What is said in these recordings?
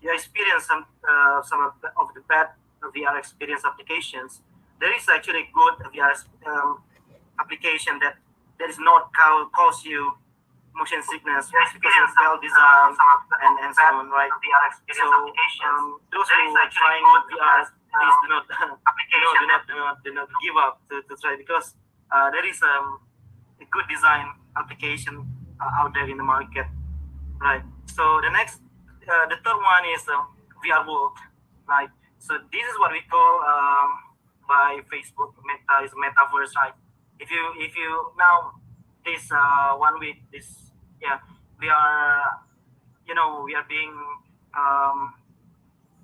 you experience some of the bad VR experience applications, there is actually good VR application that is not cause you motion sickness because it's well designed and so on, right? So those who are trying VR, please do not do not give up to try, because there is a good design application out there in the market, right? So the third one is VR world, right? So this is what we call by Facebook Meta is metaverse, right? If you now this 1 week this we are we are being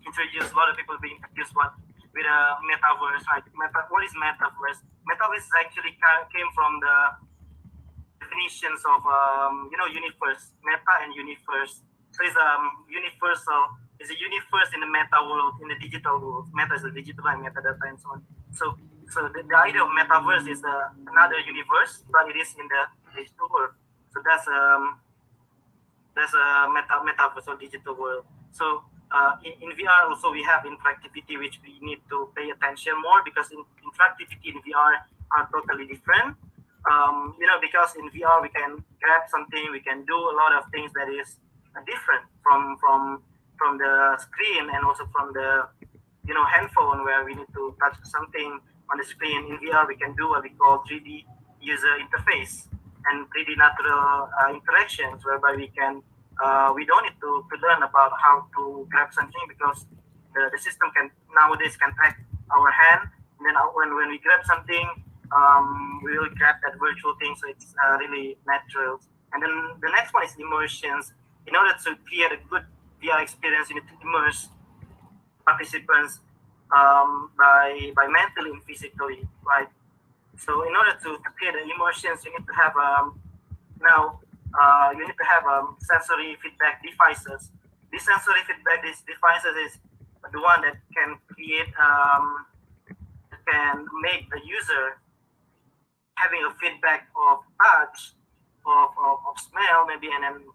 introduced, a lot of people being introduced with a metaverse, right? What is metaverse? Metaverse actually came from the definitions of universe, meta and universe. So it's universal. It's a universe in the meta world, in the digital world. Meta is the digital and metadata and so on. So the idea of metaverse is another universe, but it is in the digital world. So that's a metaverse or digital world. So in VR also we have interactivity, which we need to pay attention more, because interactivity in VR are totally different. Because in VR we can grab something, we can do a lot of things that is different from the screen, and also from the handphone, where we need to touch something on the screen. In VR we can do what we call 3D user interface and 3D natural interactions, whereby we don't need to learn about how to grab something, because the system nowadays can track our hand, and then when we grab something, we will grab that virtual thing, so it's really natural. And then the next one is immersions. In order to create a good VR experience, you need to immerse participants by mentally and physically, right? So in order to create the immersions, you need to have sensory feedback devices. These sensory feedback devices is the one that can make the user having a feedback of touch, of smell, maybe, and then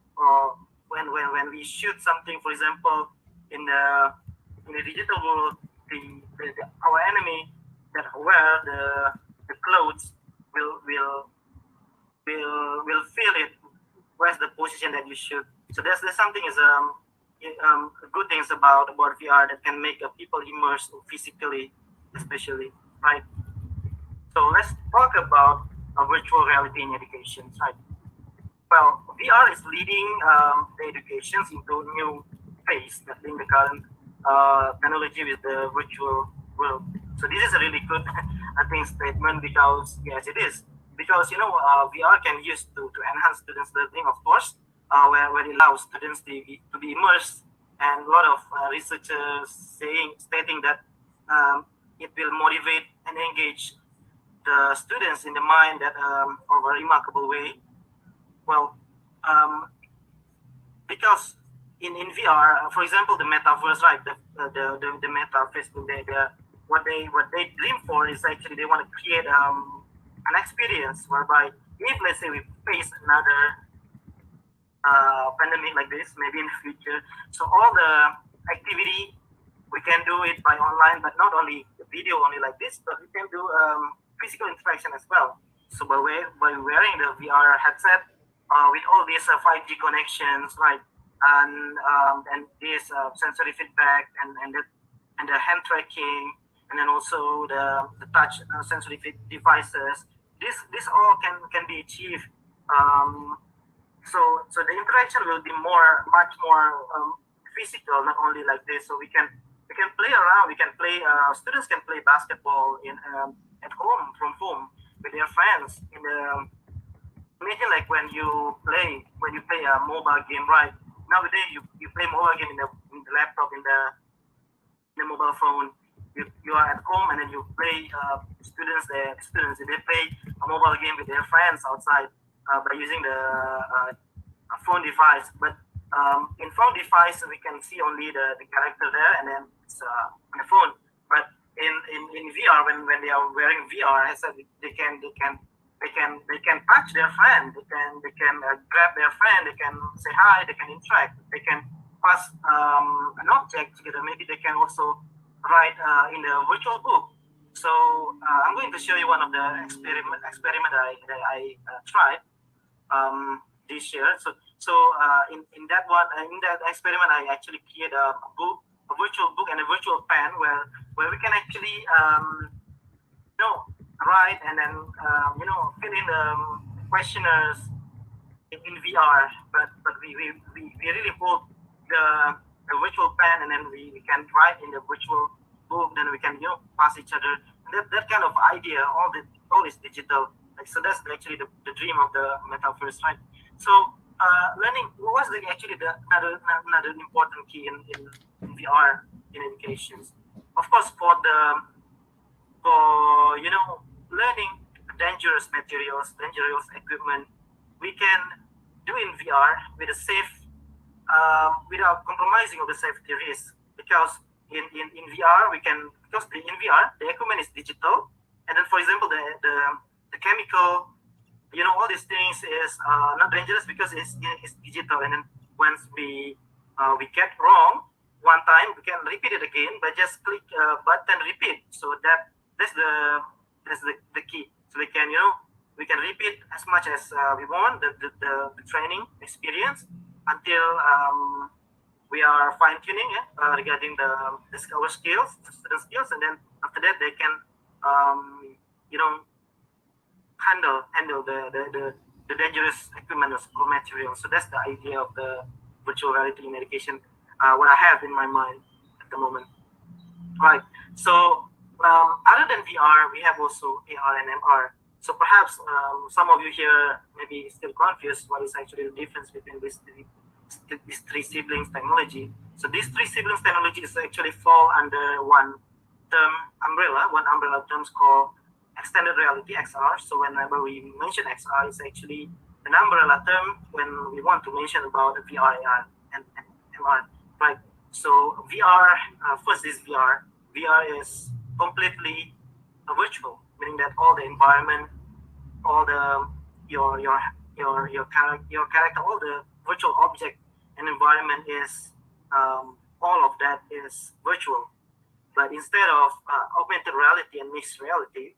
when we shoot something, for example, in the digital world, our enemy that wear the clothes will feel it. Where's the position that you shoot? So there's something is good things about VR that can make people immerse physically, especially, right? So let's talk about virtual reality in education, right? Well, VR is leading the educations into a new phase, that being the current technology with the virtual world. So this is a really good, I think, statement, because yes, it is. Because VR can use to enhance students' learning, of course, where it allows students to be immersed, and a lot of researchers stating that it will motivate and engage the students in the mind that of a remarkable way. Well, because in VR, for example, the metaverse, right? The metaverse, what they dream for is actually they want to create an experience whereby, if let's say we face another pandemic like this, maybe in the future, so all the activity we can do it by online, but not only video only like this, but we can do physical interaction as well. So by wearing the VR headset with all these 5G connections, right, and this sensory feedback and the hand tracking, and then also the touch sensory devices, this all can be achieved. So the interaction will be much more physical, not only like this. So we can play around. We can play. Students can play basketball at home, from home, with their friends. Imagine like when you play a mobile game, right? Nowadays you play mobile game in the laptop, in the mobile phone. You are at home, and then you play. Students they play a mobile game with their friends outside by using the phone device. But in phone device we can see only the character there, and then it's on the phone. But in VR, when they are wearing VR, I said they can touch their friend, they can grab their friend, they can say hi, they can interact, they can pass an object together, maybe they can also write in the virtual book. So I'm going to show you one of the experiment that I tried this year. So in that experiment, I actually created a book, a virtual book, and a virtual pen where we can actually write and then fill in the questionnaires in VR. But we really put the virtual pen, and then we can write in the virtual book. Then we can pass each other. And that kind of idea, all is digital. So that's actually the dream of the metaverse, right? So learning was another important key in VR in education. Of course, for learning dangerous materials, dangerous equipment, we can do in VR with a safe, without compromising on the safety risk. Because in VR in VR the equipment is digital, and then for example the chemical, all these things is not dangerous because it's digital, and then once we get wrong one time, we can repeat it again by just click button repeat. So that's the key. So we can repeat as much as we want the training experience until we are fine tuning regarding our skills, student skills, and then after that they can handle the dangerous equipment or materials. So that's the idea of the virtual reality in education. What I have in my mind at the moment, right? So other than VR, we have also AR and MR. So perhaps some of you here may be still confused what is actually the difference between these three siblings technology. So these three siblings technologies actually fall under one umbrella terms called extended reality XR. So whenever we mention XR, it's actually an umbrella term when we want to mention about the VR, AR, and MR, right? So VR, first is VR. VR is completely virtual, meaning that all the environment, all the your character, all the virtual object and environment is all of that is virtual. But instead of augmented reality and mixed reality,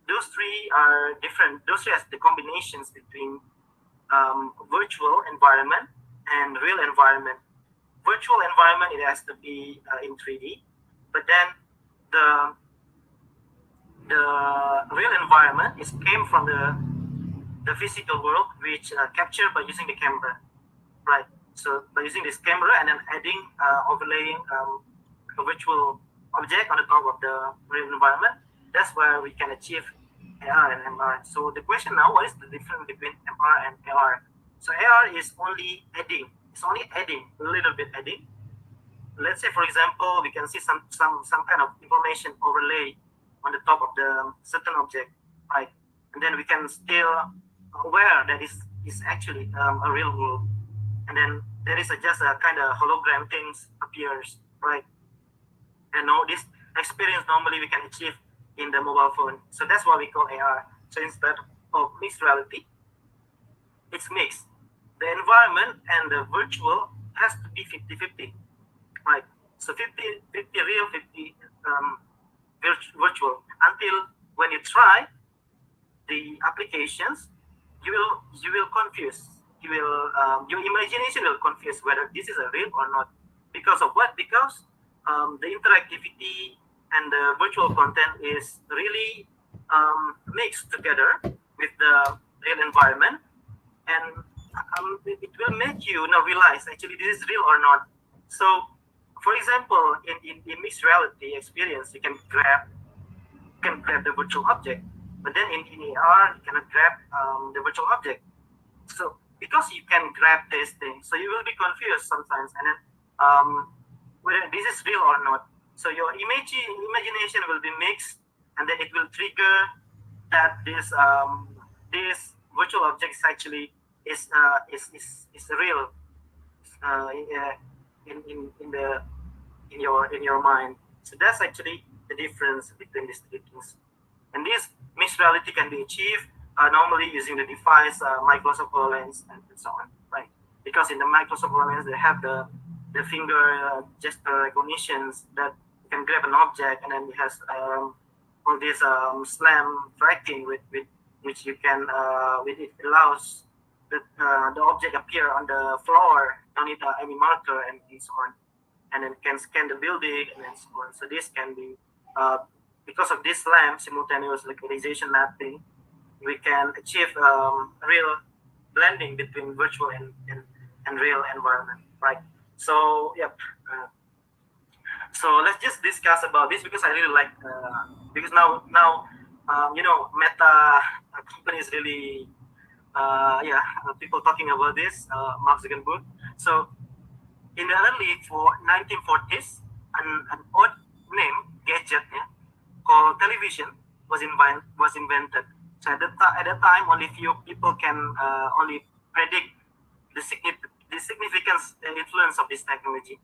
those three are different. Those three are the combinations between virtual environment and real environment. Virtual environment, it has to be in 3D, but then the real environment came from the physical world, which captured by using the camera, right? So by using this camera and then adding, overlaying a virtual object on the top of the real environment, that's where we can achieve AR and MR. So the question now, what is the difference between MR and AR? So AR is only adding. It's only adding, a little bit adding. Let's say, for example, we can see some kind of information overlay on the top of the certain object, right? And then we can still aware that is actually a real world. And then there is just a kind of hologram things appears, right? And now this experience normally we can achieve in the mobile phone. So that's what we call AR. So instead of mixed reality, it's mixed. The environment and the virtual has to be 50-50, right? So 50 real, 50 virtual. Until when you try the applications, you will confuse. Your imagination will confuse whether this is a real or not. Because of what? Because the interactivity and the virtual content is really mixed together with the real environment, and it will make you realize actually this is real or not. So, for example, in mixed reality experience, you can grab the virtual object, but then in AR you cannot grab the virtual object. So because you can grab this thing, so you will be confused sometimes, and then whether this is real or not. So your imagination will be mixed, and then it will trigger that this virtual object is actually is real in your mind. So that's actually the difference between these three things. And this mixed reality can be achieved normally using the device Microsoft HoloLens and so on, right? Because in the Microsoft HoloLens they have the the finger gesture recognitions that you can grab an object, and then it has all this slam tracking with which you can with it allows the object appear on the floor, don't need any marker and so on, and then can scan the building and so on. So this can be because of this slam simultaneous localization mapping, we can achieve real blending between virtual and real environment, right? So yep. So let's just discuss about this because I really like because now Meta company is really people talking about this Mark Zuckerberg. So in the early 1940s, an odd name gadget, yeah, called television was invented. So at that time, only few people can only predict the significance and influence of this technology.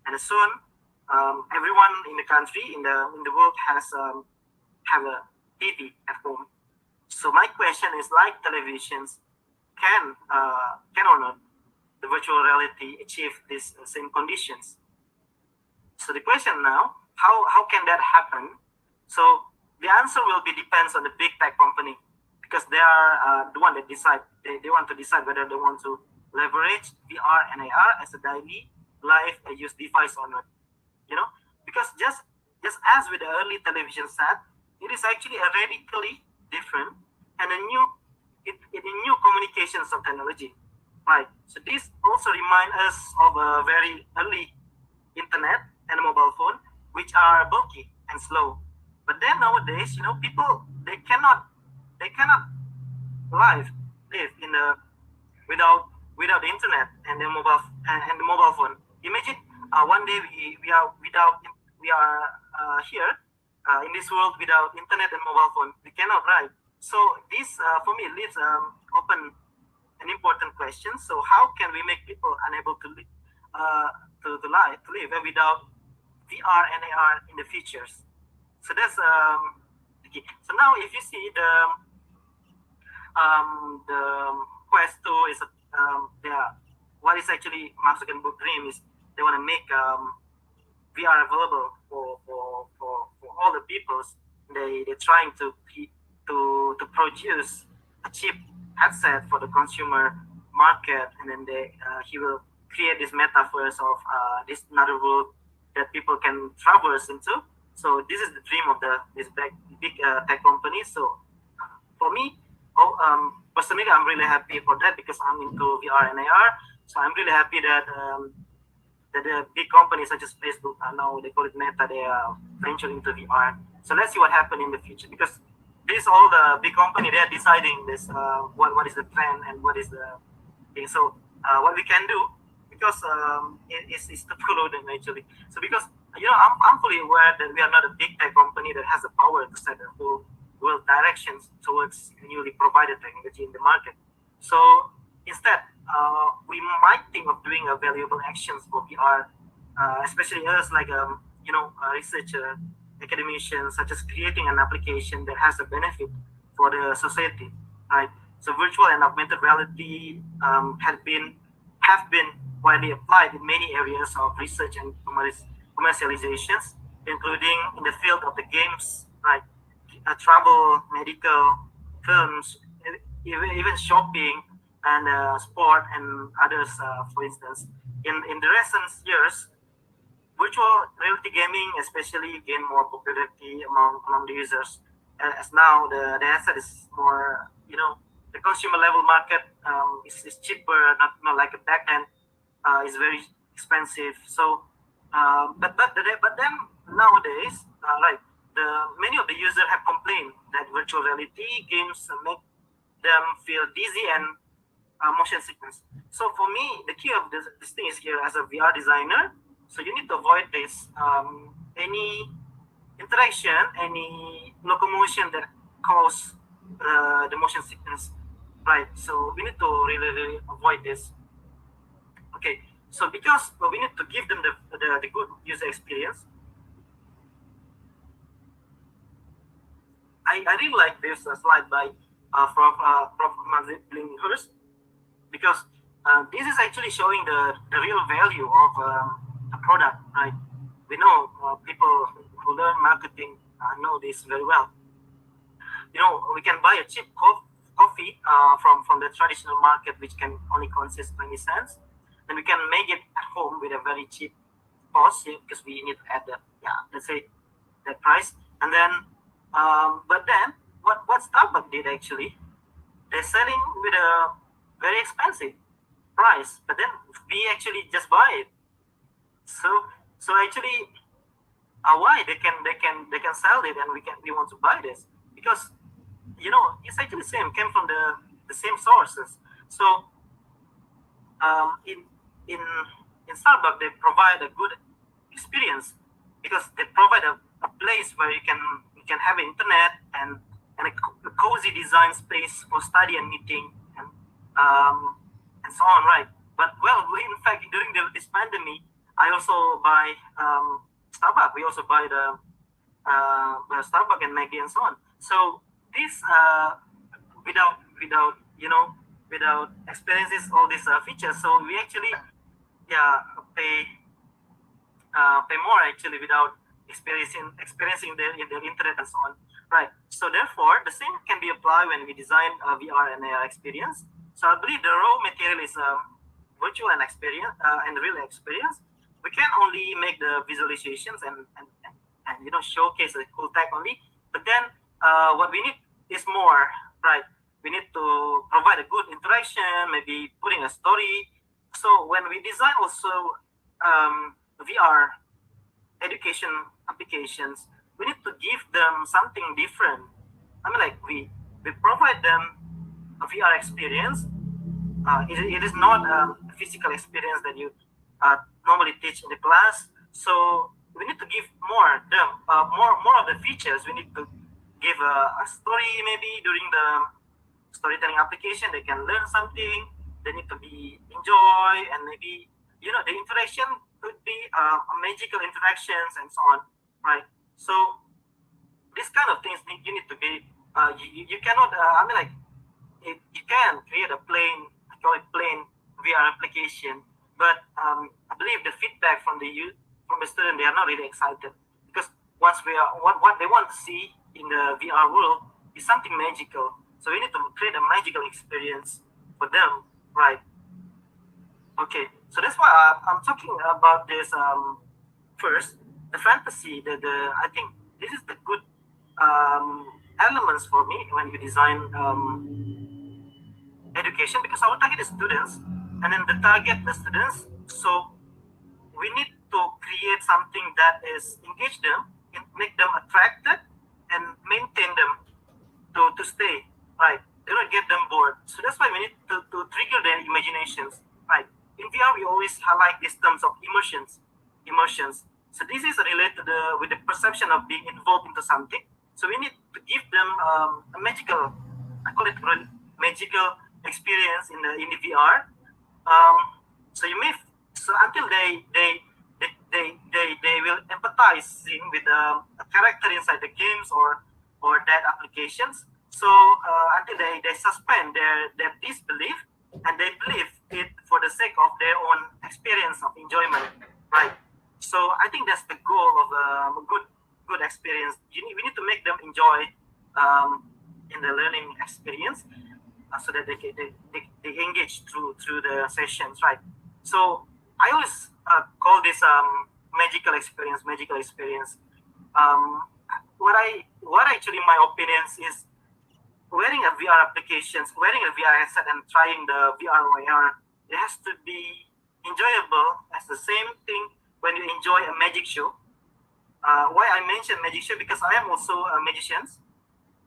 And soon, everyone in the country in the world has have a TV at home. So my question is, like televisions, can or not the virtual reality achieve these same conditions? So the question now, how can that happen? So the answer will be depends on the big tech company, because they are the one that decide they want to decide whether they want to leverage VR and AR as a daily life use device or not. You know, because just as with the early television set, it is actually a radically different and a new it a new communications of technology, right? So this also remind us of a very early internet and a mobile phone, which are bulky and slow. But then nowadays, people they cannot live live in a without the internet and the mobile phone. Imagine one day we are here in this world without internet and mobile phone. We cannot, right? So this for me leaves open an important question. So how can we make people unable to live to live without VR and AR in the futures? So that's the key. So now if you see the Quest 2 is what is actually Mark Zuckerberg dream is they want to make VR available for all the peoples. They're trying to produce a cheap headset for the consumer market, and then he will create this metaverse of this another world that people can traverse into. So this is the dream of this big tech company. So for me, personally, I'm really happy for that because I'm into VR and AR. So I'm really happy that the big companies such as Facebook, now they call it Meta, they are venturing into VR. So let's see what happens in the future, because this all the big company, they are deciding this what is the trend and what is the thing. So what we can do, because is to follow them actually. So because I'm fully aware that we are not a big tech company that has the power to set the whole world directions towards newly provided technology in the market. So instead, we might think of doing a valuable actions for VR, especially us like a researcher, academicians, such as creating an application that has a benefit for the society, right? So virtual and augmented reality have been widely applied in many areas of research and commercializations, including in the field of the games, right? Travel, medical, films, even shopping and sport and others. For instance, in the recent years, virtual reality gaming especially gain more popularity among the users, as now the asset is more, the consumer level market is cheaper, not like a back end is very expensive. So but then nowadays, right, many of the users have complained that virtual reality games make them feel dizzy and motion sickness. So for me, the key of this thing is here as a VR designer. So you need to avoid this any interaction, any locomotion that cause the motion sickness, right? So we need to really avoid this. Okay, so because we need to give them the good user experience. I really like this slide by Prof. Maziblinghurst, because This is actually showing the real value of a product, right? We know people who learn marketing know this very well. We can buy a cheap coffee from the traditional market, which can only consist 20 cents. Then we can make it at home with a very cheap cost because we need to add the, let's say, that price. And then, but then, what Starbucks did actually, they're selling with a very expensive price, but then we actually just buy it. So actually, why they can sell it and we want to buy this because it's actually the same, came from the same sources. So in in in Starbucks they provide a good experience because they provide a place where you can have internet and a cozy design space for study and meeting and so on, right? But well, in fact, during this pandemic, I also buy Starbucks. We also buy the Starbucks and Maggie and so on. So this without without experiences all these features. So we actually pay pay more actually without experiencing the internet and so on, right? So therefore, the same can be applied when we design a VR and AR experience. So I believe the raw material is virtual and experience and real experience. We can only make the visualizations and showcase the cool tech only. But then what we need is more, right? We need to provide a good interaction, maybe putting a story. So when we design also VR education applications, we need to give them something different. I mean, like we provide them a VR experience. It is not a physical experience that you normally teach in the class. So we need to give more more of the features. We need to give a story maybe during the storytelling application. They can learn something. They need to be enjoy and maybe the interaction could be magical interactions and so on, right? So this kind of things you need to be. You cannot. I mean, like you can create a plain, I call it plain VR application, but I believe the feedback from the student, they are not really excited because once what they want to see in the VR world is something magical. So we need to create a magical experience for them, right? Okay, so that's why I'm talking about this first. The fantasy, the I think this is the good elements for me when you design education because our target is students, and then the target the students. So we need to create something that is engage them, and make them attracted, and maintain them to stay, right? Do not get them bored. So that's why we need to trigger their imaginations, right? In VR, we always highlight these terms of emotions. So this is related with the perception of being involved into something. So we need to give them a magical, I call it magical experience in the VR. So you may so until they will empathizing with a character inside the games or that applications. So until they suspend their disbelief and they believe it for the sake of their own experience of enjoyment, right? So I think that's the goal of a good experience. We need to make them enjoy in the learning experience so that they engage through the sessions, right? So I always call this magical experience. What actually my opinions is wearing a VR applications, wearing a VR headset and trying the VR or AR, it has to be enjoyable as the same thing when you enjoy a magic show. Why I mentioned magic show? Because I am also a magician.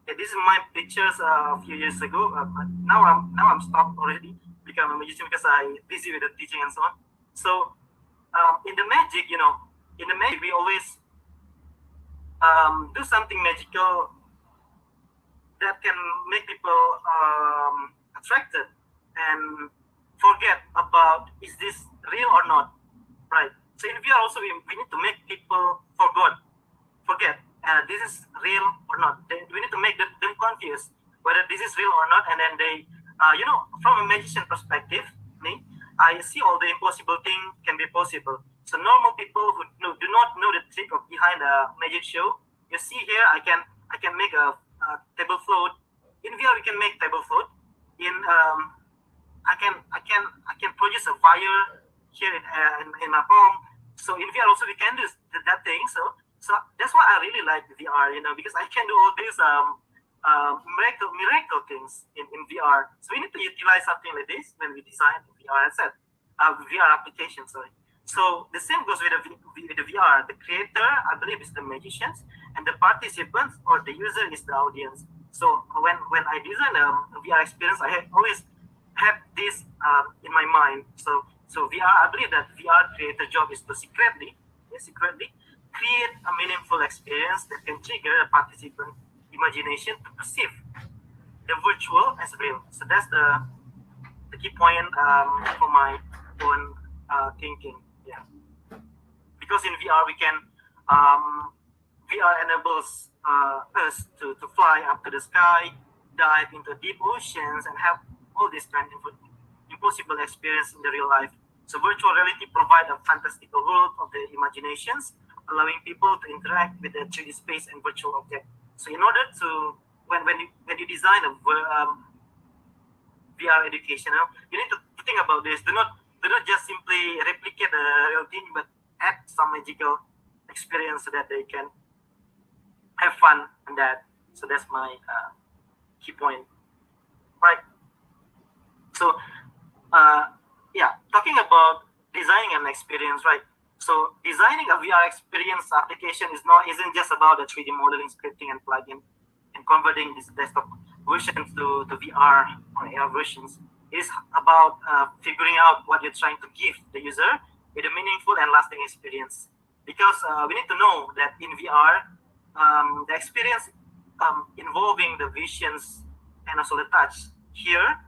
Yeah, this is my pictures a few years ago, but now I'm stopped already become a magician because I'm busy with the teaching and so on. So in the magic, we always do something magical that can make people attracted and forget about is this real or not, right? So in VR also we need to make people forget this is real or not. We need to make them confused whether this is real or not, and then they, from a magician perspective, I see all the impossible thing can be possible. So normal people who do not know the trick of behind a magic show, you see here, I can make a table float. In VR, we can make table float. In I can produce a fire here in my home. So in VR also we can do that thing. So that's why I really like VR, because I can do all these miracle things in VR. So we need to utilize something like this when we design VR asset, VR application. Sorry. So the same goes with the VR. The creator, I believe, is the magicians, and the participants or the user is the audience. So when I design a VR experience, I always have this in my mind. So VR, I believe that VR creator job is to secretly create a meaningful experience that can trigger a participant imagination to perceive the virtual as real. So that's the key point for my own thinking. Yeah, because in VR we can VR enables us to fly up to the sky, dive into deep oceans, and have all this kind of impossible experience in the real life. So virtual reality provides a fantastical world of the imaginations, allowing people to interact with the 3D space and virtual object. So in order to when you design a VR education, you need to think about this. Do not just simply replicate the real thing, but add some magical experience so that they can have fun and that. So that's my key point, right? So yeah, talking about designing an experience, right? So designing a VR experience application isn't just about the 3D modeling, scripting, and plugin, and converting these desktop versions to VR or AR versions. It is about figuring out what you're trying to give the user with a meaningful and lasting experience. Because we need to know that in VR, the experience involving the visions and also the touch here,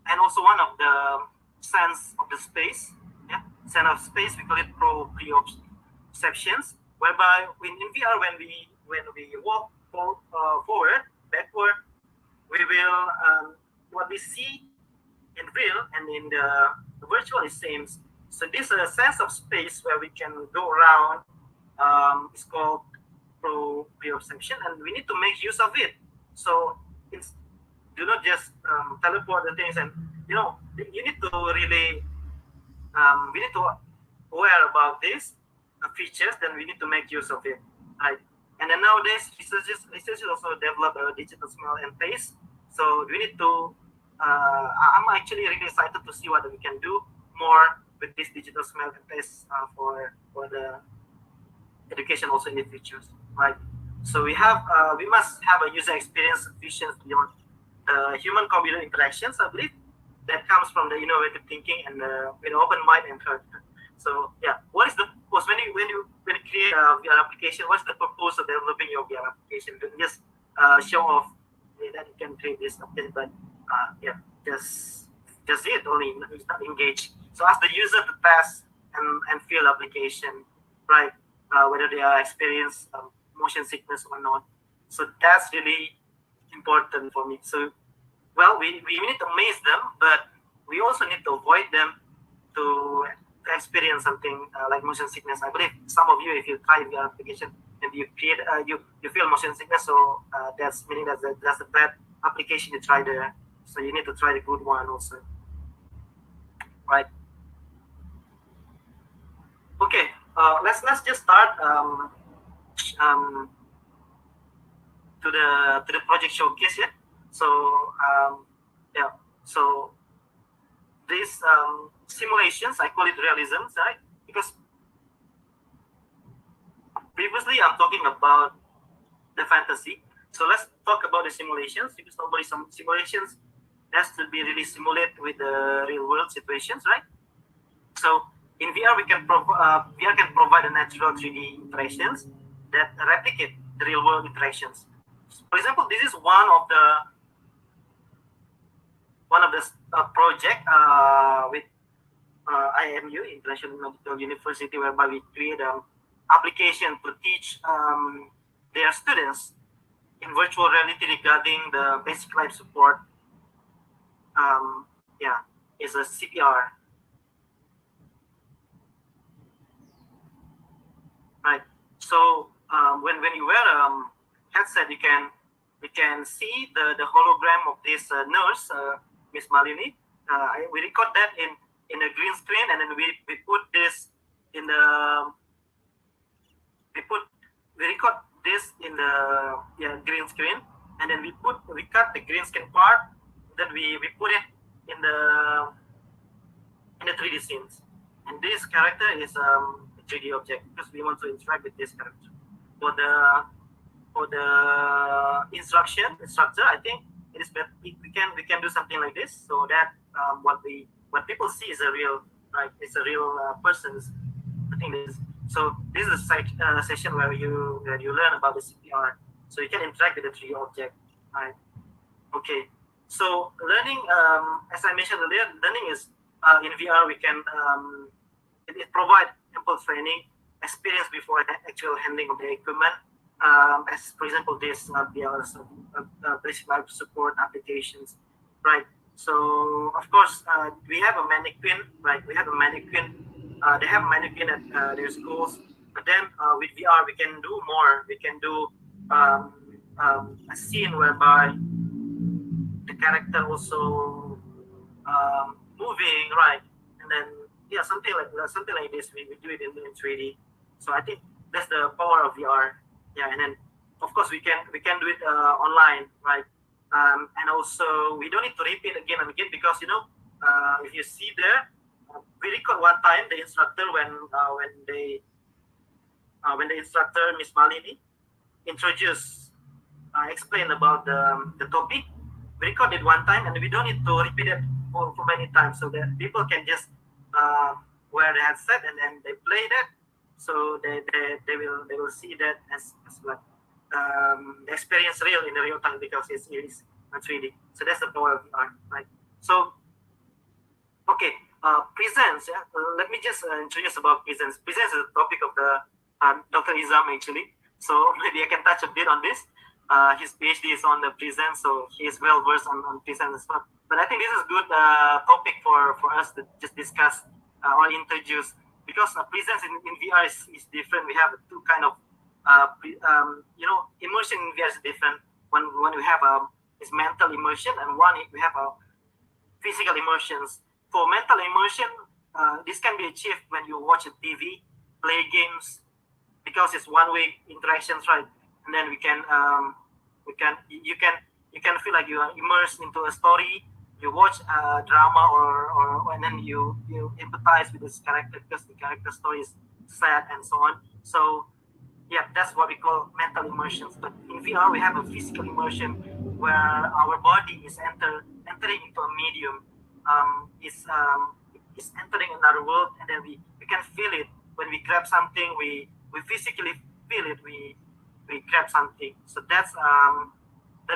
and also one of the sense of the space, yeah, sense of space, we call it proprioceptions, whereby in VR when we walk forward, backward, we will what we see in real and in the virtual is same. So this sense of space where we can go around is called proprioception, and we need to make use of it. So it's do not just teleport the things, and you need to really we need to aware about these features. Then we need to make use of it, right? And then nowadays researchers also develop a digital smell and taste. So we need to I'm actually really excited to see what we can do more with this digital smell and taste for the education also in the futures, right? So we must have a user experience sufficient beyond human computer interactions, I believe, that comes from the innovative thinking and with open mind and heart. So yeah, what is the purpose when you create a VR application? What's the purpose of developing your VR application? You just show off that you can create this update, but yeah, just it only. It's not engaged. So ask the user to test and feel application, right? Whether they are experience motion sickness or not. So that's really important for me. So well, we need to amaze them, but we also need to avoid them to experience something like motion sickness. I believe some of you, if you try the application and you create, you feel motion sickness, so that's meaning that's a bad application you try there. So you need to try the good one also, right? Okay, let's just start to the project showcase. Yeah. So yeah, so these simulations, I call it realisms, right? Because previously I'm talking about the fantasy. So let's talk about the simulations, because normally some simulations has to be really simulate with the real world situations, right? So in VR VR can provide a natural 3D interactions that replicate the real world interactions. For example, this is one of the project with IMU, International Medical University, whereby we create an application to teach their students in virtual reality regarding the basic life support. Yeah, is a CPR. So when you wear a headset, you can see the hologram of this nurse, Miss Malini. We record that in a green screen, and then we put this in the we put we record this in the green screen, and then we cut the green screen part, then we put it in the 3D scenes. And this character is a 3D object because we want to interact with this character. For the instructor, I think it is better we can do something like this, so that what people see is a real, right? It's a real person's. I think this. So this is a session where you learn about the CPR, so you can interact with the 3D object, right? Okay. So learning, as I mentioned earlier, learning is in VR. We can it provide ample training, experience before actual handling of the equipment. As for example, this VR basic life support applications, right? So of course, we have a mannequin, right? We have a mannequin. They have a mannequin at their schools, but then with VR we can do more. We can do a scene whereby the character also moving, right? And then something like this. We do it in 3D. So I think that's the power of VR. Yeah, and then of course we can do it online, right? And also we don't need to repeat again and again, because if you see there, we record one time the instructor when the instructor Miss Malini explain about the topic. We record it one time, and we don't need to repeat it for many times, so that people can just wear the headset and then they play that, so they will see that as what the experience real in the real time, because it's 3D. So that's the power of VR, right? So okay, presence. Yeah? Let me just introduce about presence. Presence is the topic of the Dr. Izam actually. So maybe I can touch a bit on this. His PhD is on the presence, so he is well versed on presence as well. But I think this is a good topic for us to just discuss or introduce, because presence in VR is different. We have two kind of immersion in VR is different. One we have is mental immersion, and one we have physical immersions. For mental immersion, this can be achieved when you watch a TV, play games, because it's one-way interactions, right? And then you can feel like you are immersed into a story. You watch a drama, or and then you empathize with this character because the character story is sad and so on. So yeah, that's what we call mental immersions. But in VR, we have a physical immersion where our body is entering into a medium. Is entering another world, and then we can feel it. When we grab something, we physically feel it. We grab something. So that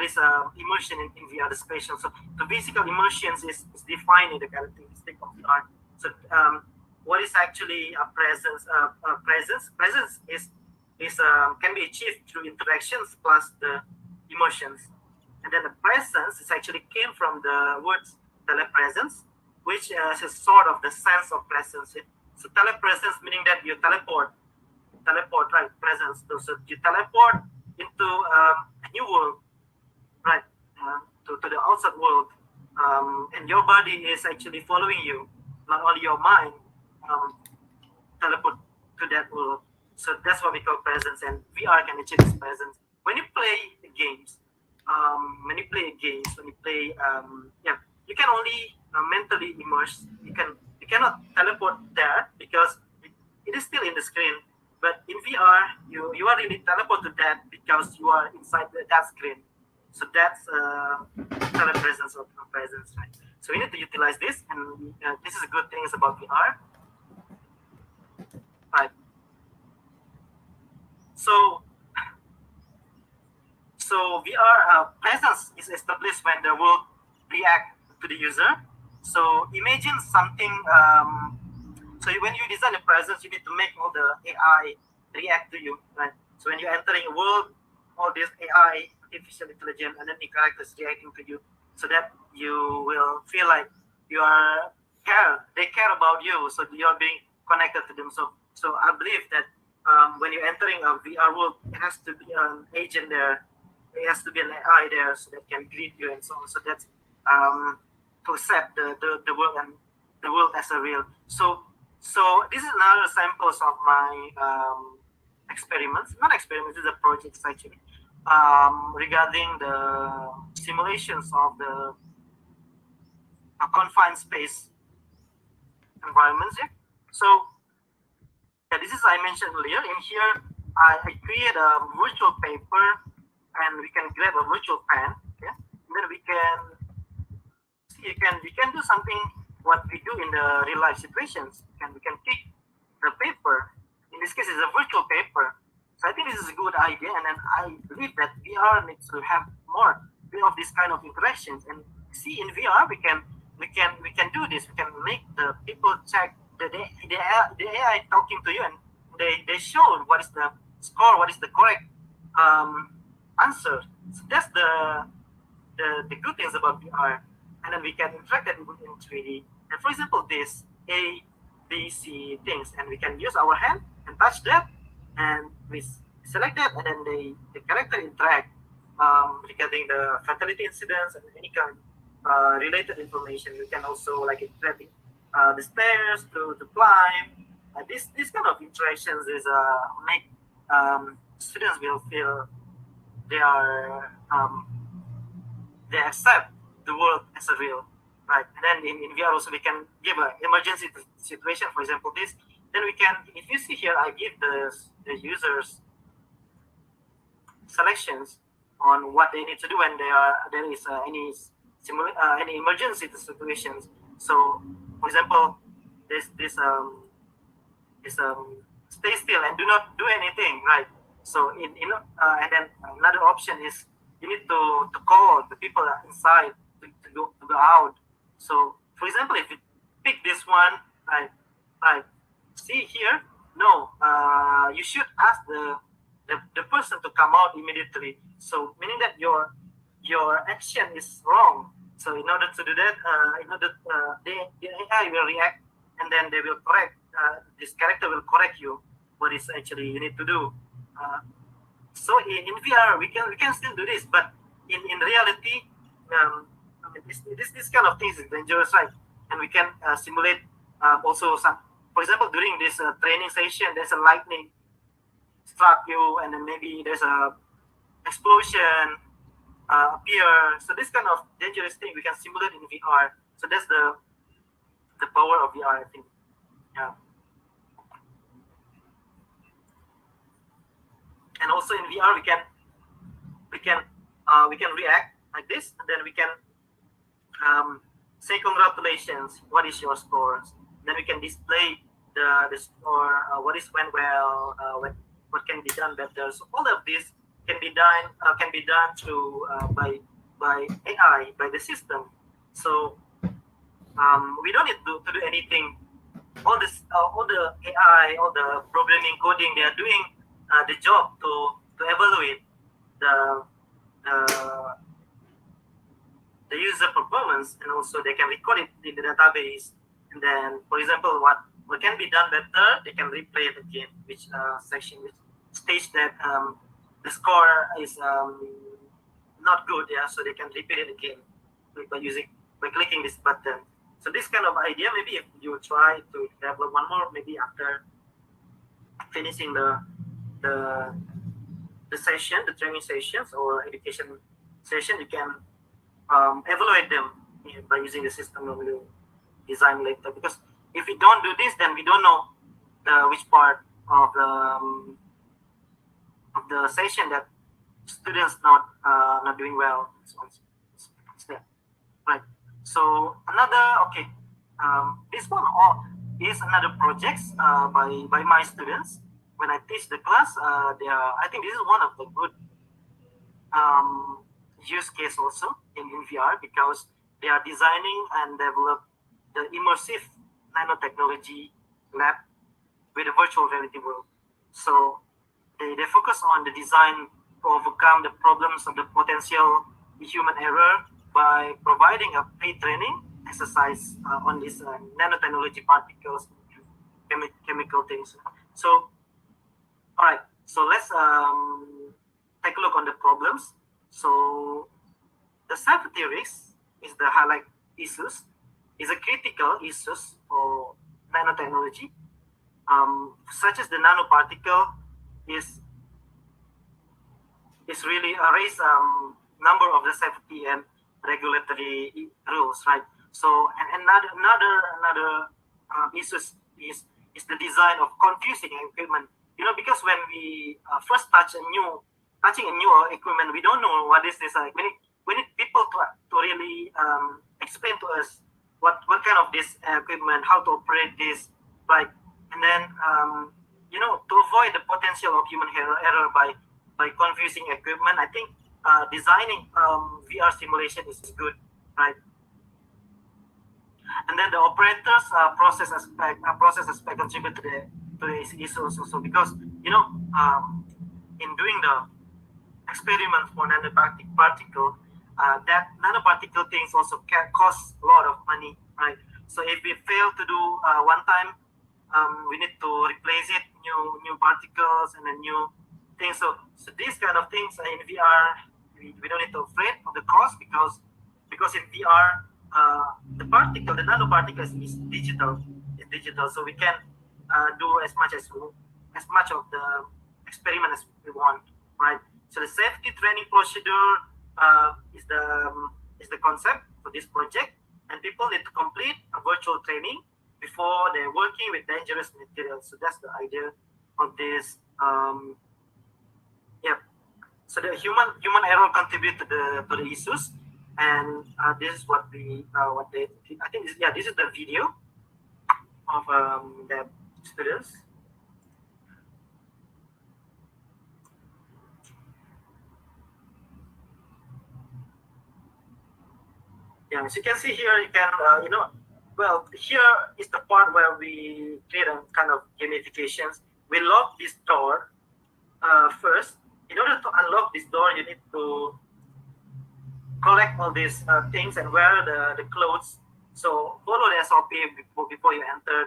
is immersion in VR, the spatial. So the physical immersions is defined in the characteristic of VR. So what is actually a presence? Presence is can be achieved through interactions plus the emotions. And then the presence is actually came from the words telepresence, which is a sort of the sense of presence. So telepresence meaning that you teleport, right? Presence. So you teleport into a new world, right? To the outside world, and your body is actually following you. Not only your mind teleport to that world. So that's what we call presence, and VR can achieve this presence. When you play games, you can only mentally immerse. You cannot teleport there because it is still in the screen. But in VR, you are really teleport to that because you are inside that screen. So that's telepresence or presence, right? So we need to utilize this, and this is a good thing about VR, right? So VR presence is established when the world react to the user. So imagine something. So when you design a presence, you need to make all the AI react to you, right? So when you're entering a world, all this AI, artificial intelligence, and then the characters reacting to you, so that you will feel like you are care. They care about you, so you're being connected to them. So I believe that when you're entering a VR world, it has to be an agent there. It has to be an AI there so that can greet you and so on. So that's to accept the world and the world as a real. So this is another samples of my experiments. Not experiments, this is a project actually. Regarding the simulations of the confined space environments. Yeah. So yeah, this is I mentioned earlier. In here, I create a virtual paper, and we can grab a virtual pen. Okay, and then we can do something what we do in the real life situations. We can pick the paper. In this case, it's a virtual paper. So I think this is a good idea, and then I believe that VR needs to have more of this kind of interactions. And see, in VR we can do this. We can make the people check the AI talking to you, and they show what is the score, what is the correct answer. So that's the good things about VR, and then we can interact that in 3D. And for example, this A, B, C things, and we can use our hand and touch that, and we select that, and then the character interact regarding the fatality incidents and any kind related information. We can also like interact the stairs to climb. This kind of interactions is make students will feel they are they accept the world as a real, right? And then in VR also we can give an emergency situation, for example, this. Then we can, if you see here, I give the users selections on what they need to do when there is any emergency situations. So, for example, this stay still and do not do anything, right? So and then another option is you need to call the people inside to go out. So, for example, if you pick this one, right, see here, no, you should ask the person to come out immediately. So, meaning that your action is wrong. So, in order to do that, the AI will react, and then they will correct. This character will correct you what is actually you need to do. So in VR we can still do this, but in reality, I mean, this kind of things is dangerous, right? And we can simulate also some. For example, during this training session, there's a lightning struck you, and then maybe there's a explosion appear. So this kind of dangerous thing we can simulate in VR. So that's the power of VR, I think. Yeah. And also in VR we can react like this, and then we can say congratulations. What is your score? Then we can display the score. What is went well? What can be done better? So all of this can be done through by AI, by the system. So we don't need to do anything. All the AI, all the programming, coding, they are doing the job to evaluate the user performance, and also they can record it in the database. And then, for example, what can be done better, they can replay it again, which section, which stage that the score is not good, yeah. So they can repeat it again by clicking this button. So this kind of idea, maybe if you try to develop one more, maybe after finishing the session, the training sessions or education session, you can evaluate them by using the system we will design later. Because if we don't do this, then we don't know which part of the session that students not doing well. So it's there, right? So this one is another project by my students. When I teach the class, I think this is one of the good use case also in VR, because they are designing and develop the immersive nanotechnology lab with a virtual reality world. So they focus on the design to overcome the problems of the potential human error by providing a pre-training exercise on these nanotechnology particles, chemical things. So All right, so let's take a look on the problems. So the safety risk is the highlight issues, is a critical issues for nanotechnology, such as the nanoparticle is really a raise number of the safety and regulatory rules, right? So and another issues is the design of confusing equipment. You know, because when we first touching a new equipment, we don't know what is this. Like we need people to really explain to us what kind of this equipment, how to operate this, right? And then to avoid the potential of human error by confusing equipment, I think designing VR simulation is good, right? And then the operators process aspect contribute to the issues also because in doing the experiment for nanoparticle, that nanoparticle things also can cost a lot of money, right? So if we fail to do one time, we need to replace it, new particles and then new things. So these kind of things in VR, we don't need to afraid of the cost because in VR, the nanoparticles is digital. It's digital, so we can do as much of the experiment as we want, right? So the safety training procedure is the concept for this project, and people need to complete a virtual training before they're working with dangerous materials. So that's the idea of this. Yeah. So the human error contribute to the issues, and this is what they I think this is the video of the students. Yeah, as you can see here, you can well, here is the part where we create a kind of gamifications. We lock this door first. In order to unlock this door, you need to collect all these things and wear the clothes. So follow the SOP before you enter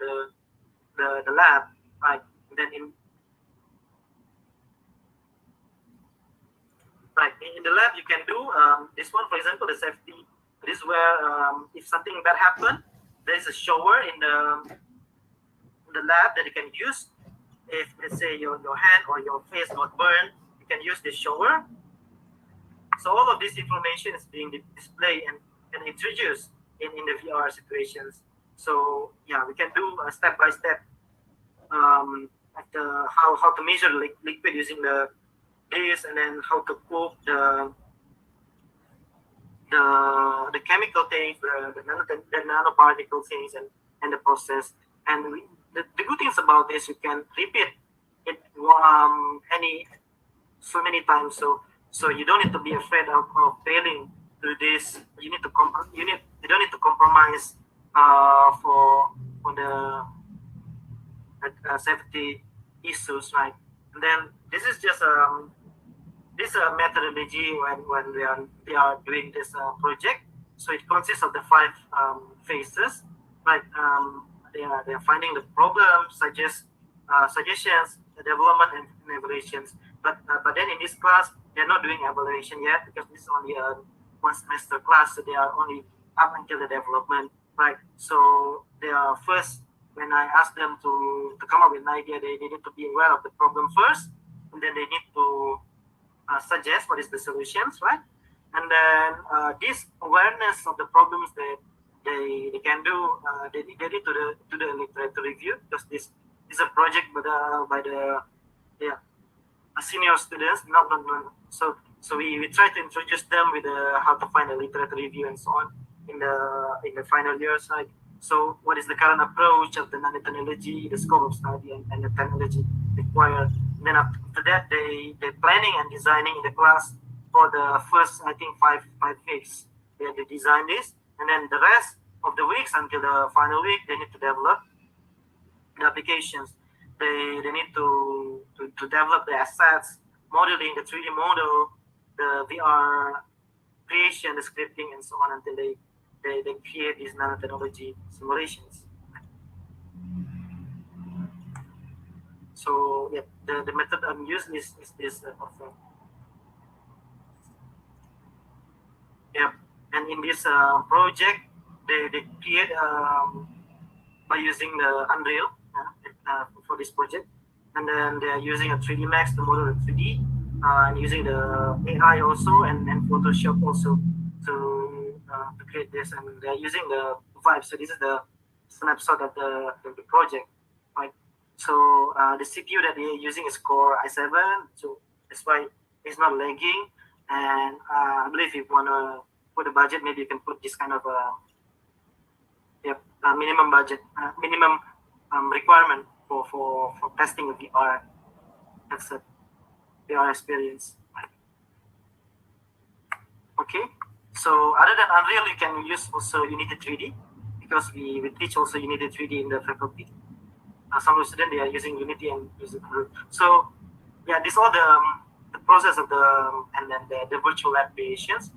the lab, right? Then in the lab you can do this one, for example, the safety. This is where if something bad happen, there is a shower in the lab that you can use. If let's say your hand or your face got burned, you can use this shower. So all of this information is being displayed and introduced in the VR situations. So yeah, we can do a step by step how to measure liquid using this, and then how to cook the chemical things, the nanoparticle things, and the process. And the good things about this, you can repeat it any so many times. So you don't need to be afraid of failing to this. You don't need to compromise for the safety issues, right? And then this is just this methodology when we are doing this project. So it consists of the five phases, right? They are finding the problem, suggestions, the development, and evaluations. But then in this class, they're not doing evaluation yet because this is only a one semester class, so they are only up until the development, right? So they are first, when I ask them to come up with an idea, they need to be aware of the problem first, and then they need to suggest what is the solutions, right? And then this awareness of the problems that they can do, they need to the literature review, because this is a project by the yeah senior students, not. So we try to introduce them with how to find a literature review and so on in the final years, right? So what is the current approach of the nanotechnology, the scope of study, and the technology required. And then after that, they planning and designing in the class for the first, I think, five weeks. They design this, and then the rest of the weeks until the final week, they need to develop the applications. They need to develop the assets, modeling the 3D model, the VR creation, the scripting, and so on until they create these nanotechnology simulations. So yeah, the method I'm using is this of yeah. And in this project, they create by using the Unreal for this project, and then they are using a 3D Max to model the 3D, and using the AI also and Photoshop also to create this, and they are using the Vibe. So this is the snapshot of the project, right? So the CPU that they are using is Core i7, so that's why it's not lagging. And I believe if you wanna put a budget, maybe you can put this kind of minimum budget, minimum requirement for testing the VR. That's a VR experience. Okay. So other than Unreal, you can use also Unity 3D because we teach also Unity 3D in the faculty. Some students they are using Unity and using Unreal. So yeah, this all the process of the and then the virtual lab creations.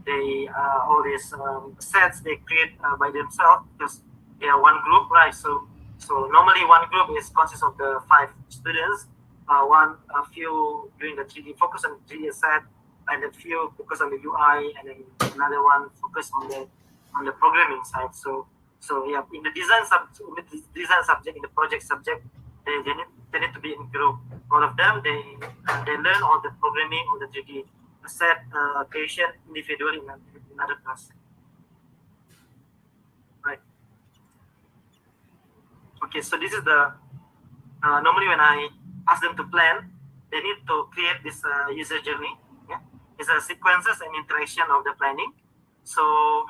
They all these sets they create by themselves because they are one group, right? So normally one group is consists of the 5 students. One a few doing the 3D focus on 3D set, and a few focus on the UI, and then another one focus on the programming side. So yeah, in the design subject, in the project subject, they need to be in group. All of them they learn all the programming, all the 3D set creation individually in another class. Right. Okay, so this is the normally when I ask them to plan, they need to create this user journey. Yeah, it's a sequences and interaction of the planning. So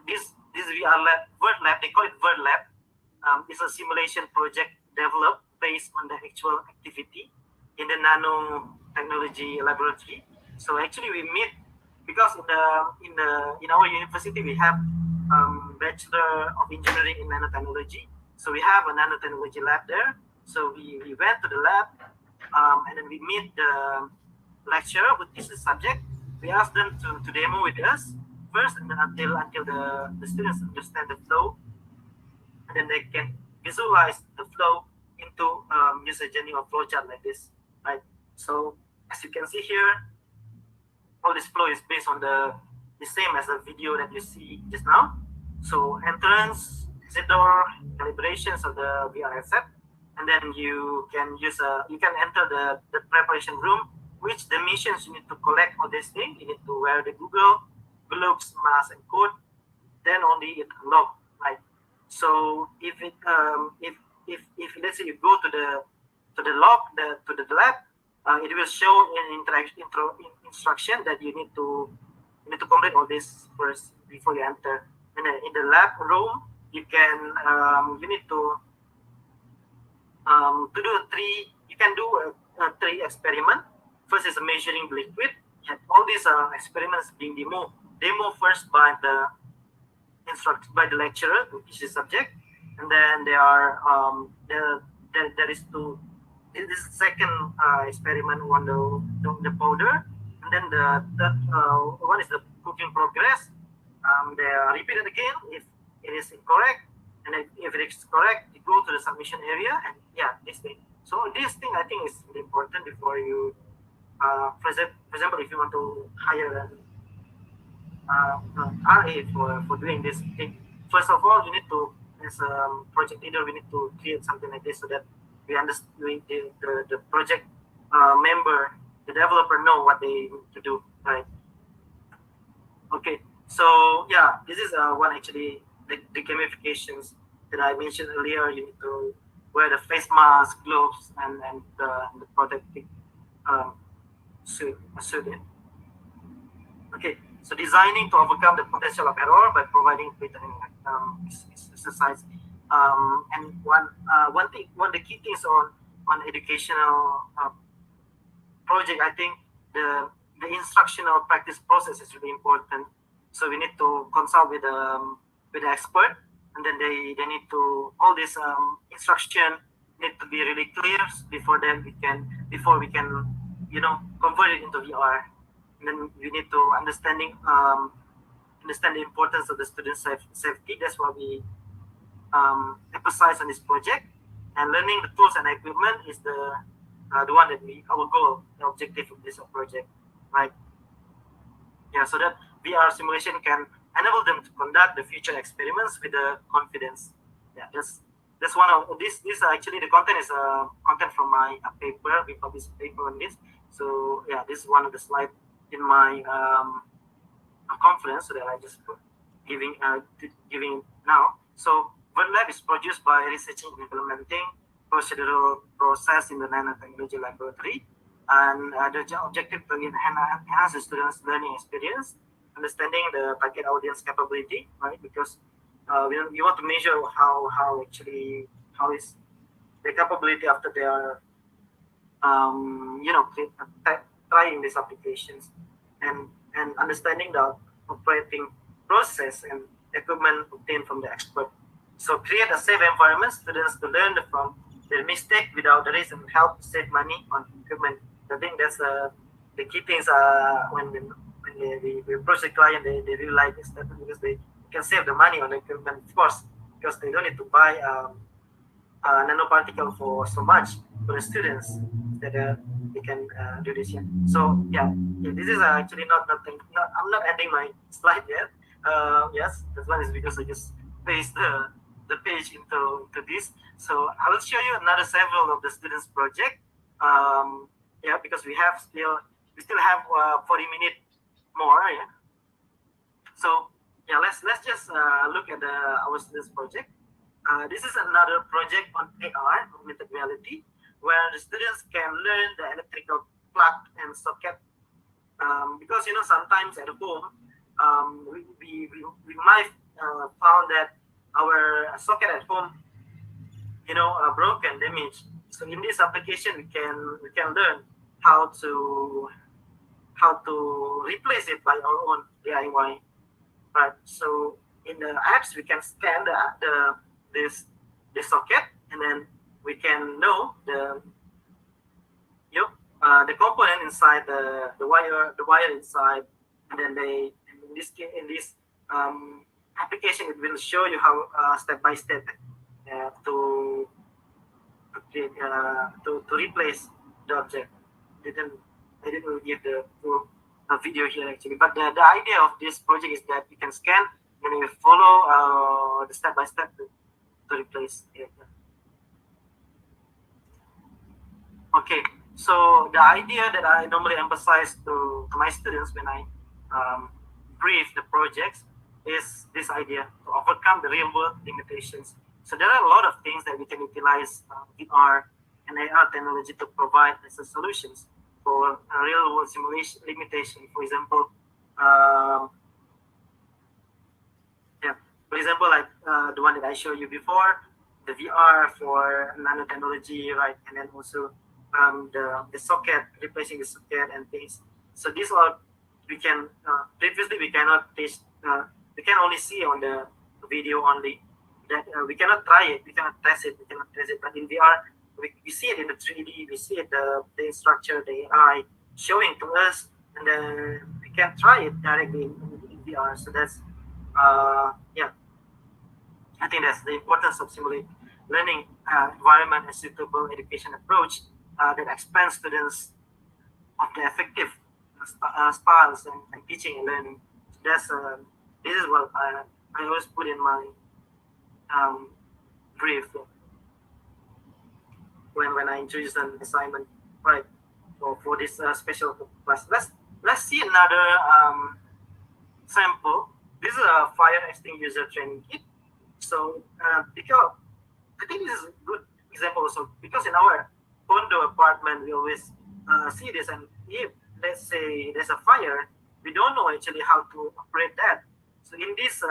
this VR lab, Word Lab, they call it Word Lab. It's a simulation project developed based on the actual activity in the nanotechnology laboratory. So actually we meet because in our university we have Bachelor of Engineering in Nanotechnology. So we have a nanotechnology lab there. So we went to the lab and then we meet the lecturer with this subject. We asked them to demo with us first, and then until the students understand the flow, and then they can visualize the flow into user journey or flowchart like this, right? So as you can see here, all this flow is based on the same as the video that you see just now. So entrance, exit door, calibrations of the VR headset, and then you can enter the preparation room, which the missions you need to collect all these things. You need to wear the Google gloves, mask, and coat. Then only it unlock, right? So if let's say you go to the lock to the lab, it will show an instruction that you need to complete all this first before you enter. And then in the lab room, you need to do three. You can do a 3 experiment. First is measuring liquid. And all these experiments being demo first by the lecturer, which is subject, and then there is this second experiment on the powder, and then the third one is the cooking progress. They are repeated again if it is incorrect, and then if it is correct, you go to the submission area, and yeah, this thing. So this thing I think is really important before you, for example, if you want to hire an RA for doing this thing. First of all, you need to, as a project leader, we need to create something like this so that we understand the project member, the developer know what they need to do, right? Okay, so yeah, this is one actually the gamifications that I mentioned earlier. You need to wear the face mask, gloves, and the protective suit. Okay, so designing to overcome the potential of error by providing filtering exercise. And one of the key things on educational project, I think the instructional practice process is really important. So we need to consult with the expert, and then they need to all this instruction need to be really clear before we can convert it into VR. And then we need to understand the importance of the student safety. That's what we emphasize on this project. and learning the tools and equipment is the one that our goal, the objective of this project, right? Yeah, so that VR simulation can enable them to conduct the future experiments with the confidence. Yeah, that's one of this. This actually the content is content from my paper. We published a paper on this. So yeah, this is one of the slides in my conference, so that I just giving now. So WordLab is produced by researching and implementing procedural process in the nanotechnology laboratory, and the objective to enhance the students' learning experience, understanding the target audience capability, right? Because we want to measure how actually how is the capability after they are trying these applications, and understanding the operating process and equipment obtained from the expert. So create a safe environment, students to learn from their mistake without the risk, and help save money on equipment. I think that's the key things when we approach the client, they really like this because they can save the money on the equipment, of course, because they don't need to buy nanoparticle for so much for the students that they can do this yet. So yeah, this is actually nothing. I'm not ending my slide yet. Yes, that one is because I just paste the page into this. So I will show you another several of the students' project. Yeah, because we still have 40 minutes more. Yeah. So yeah, let's just look at our students' project. This is another project on AR, augmented reality, where the students can learn the electrical plug and socket. Because sometimes at home, we might found that our socket at home, are broken, damaged. So in this application, we can learn how to replace it by our own DIY. Right. So in the apps, we can scan the socket, and then we can know the component inside the wire inside, and then in this application, it will show you how step by step to replace the object. I didn't give the full video here actually, but the idea of this project is that you can scan and you follow the step by step to replace it. Okay, so the idea that I normally emphasize to my students when I brief the projects is this idea to overcome the real world limitations. So there are a lot of things that we can utilize VR and AR technology to provide as a solutions for real world simulation limitation. For example, like the one that I showed you before, the VR for nanotechnology, right? And then also the socket, replacing the socket and things. So these are we can previously we cannot test. We can only see on the video only. That we cannot try it, we cannot test it, But in VR, we see it in the 3D, we see it the structure, the AI showing to us, and then we can try it directly in VR. So that's yeah. I think that's the importance of simulate learning environment and suitable education approach that expands students of the effective styles and teaching and learning. So that's this is what I always put in my brief when I introduce an assignment, right? For this special class. Let's see another sample. This is a fire extinguisher training kit. So because I think this is a good example also, because in our condo apartment we always see this, and if let's say there's a fire, we don't know actually how to operate that. So in this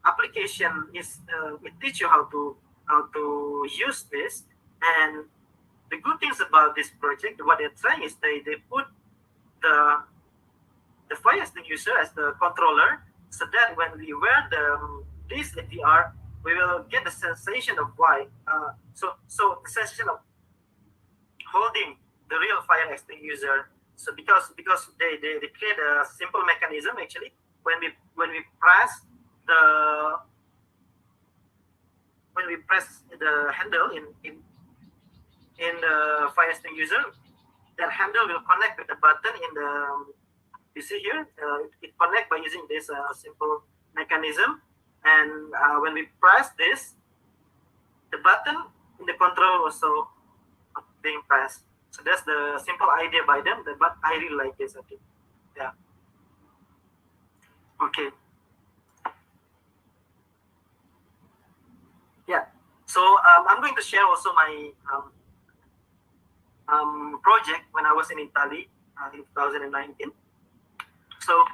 application is it teach you how to use this. And the good things about this project, what they're trying is they put the fire extinguisher as the controller, so that when we wear this VR, we will get the sensation of why. So the sensation of holding the real fire extinguisher. So because they create a simple mechanism actually. When we press we press the handle in the Fire Stick user, that handle will connect with the button in the, you see here, it connect by using this simple mechanism. And when we press this, the button in the control also being pressed. So that's the simple idea by them, but I really like this, I think. Yeah. Okay. Yeah. So I'm going to share also my project when I was in Italy in 2019. So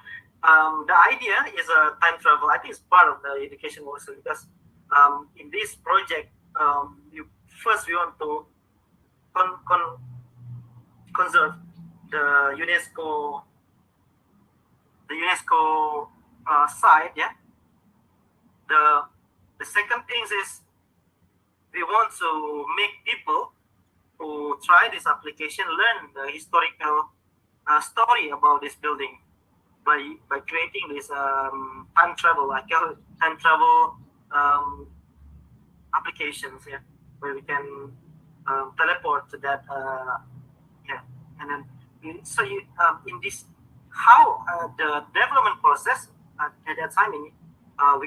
the idea is a time travel. I think it's part of the education also, because in this project, we want to conserve the UNESCO site. Yeah. The second thing is we want to make people who try this application learn the historical story about this building by creating this time travel, I call it time travel applications, yeah, where we can teleport to that, yeah, and then in this how the development process at that time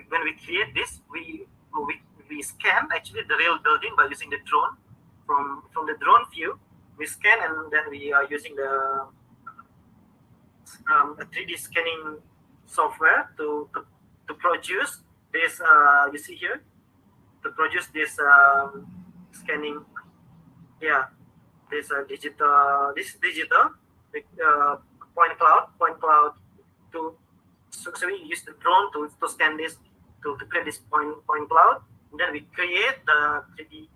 when we create this, we scan actually the real building by using the drone from the drone view. We scan and then we are using the a 3D scanning software to produce this. You see here, to produce this scanning. Yeah, this digital. This digital point cloud to. So we use the drone to scan this to create this point cloud. And then we create the 3D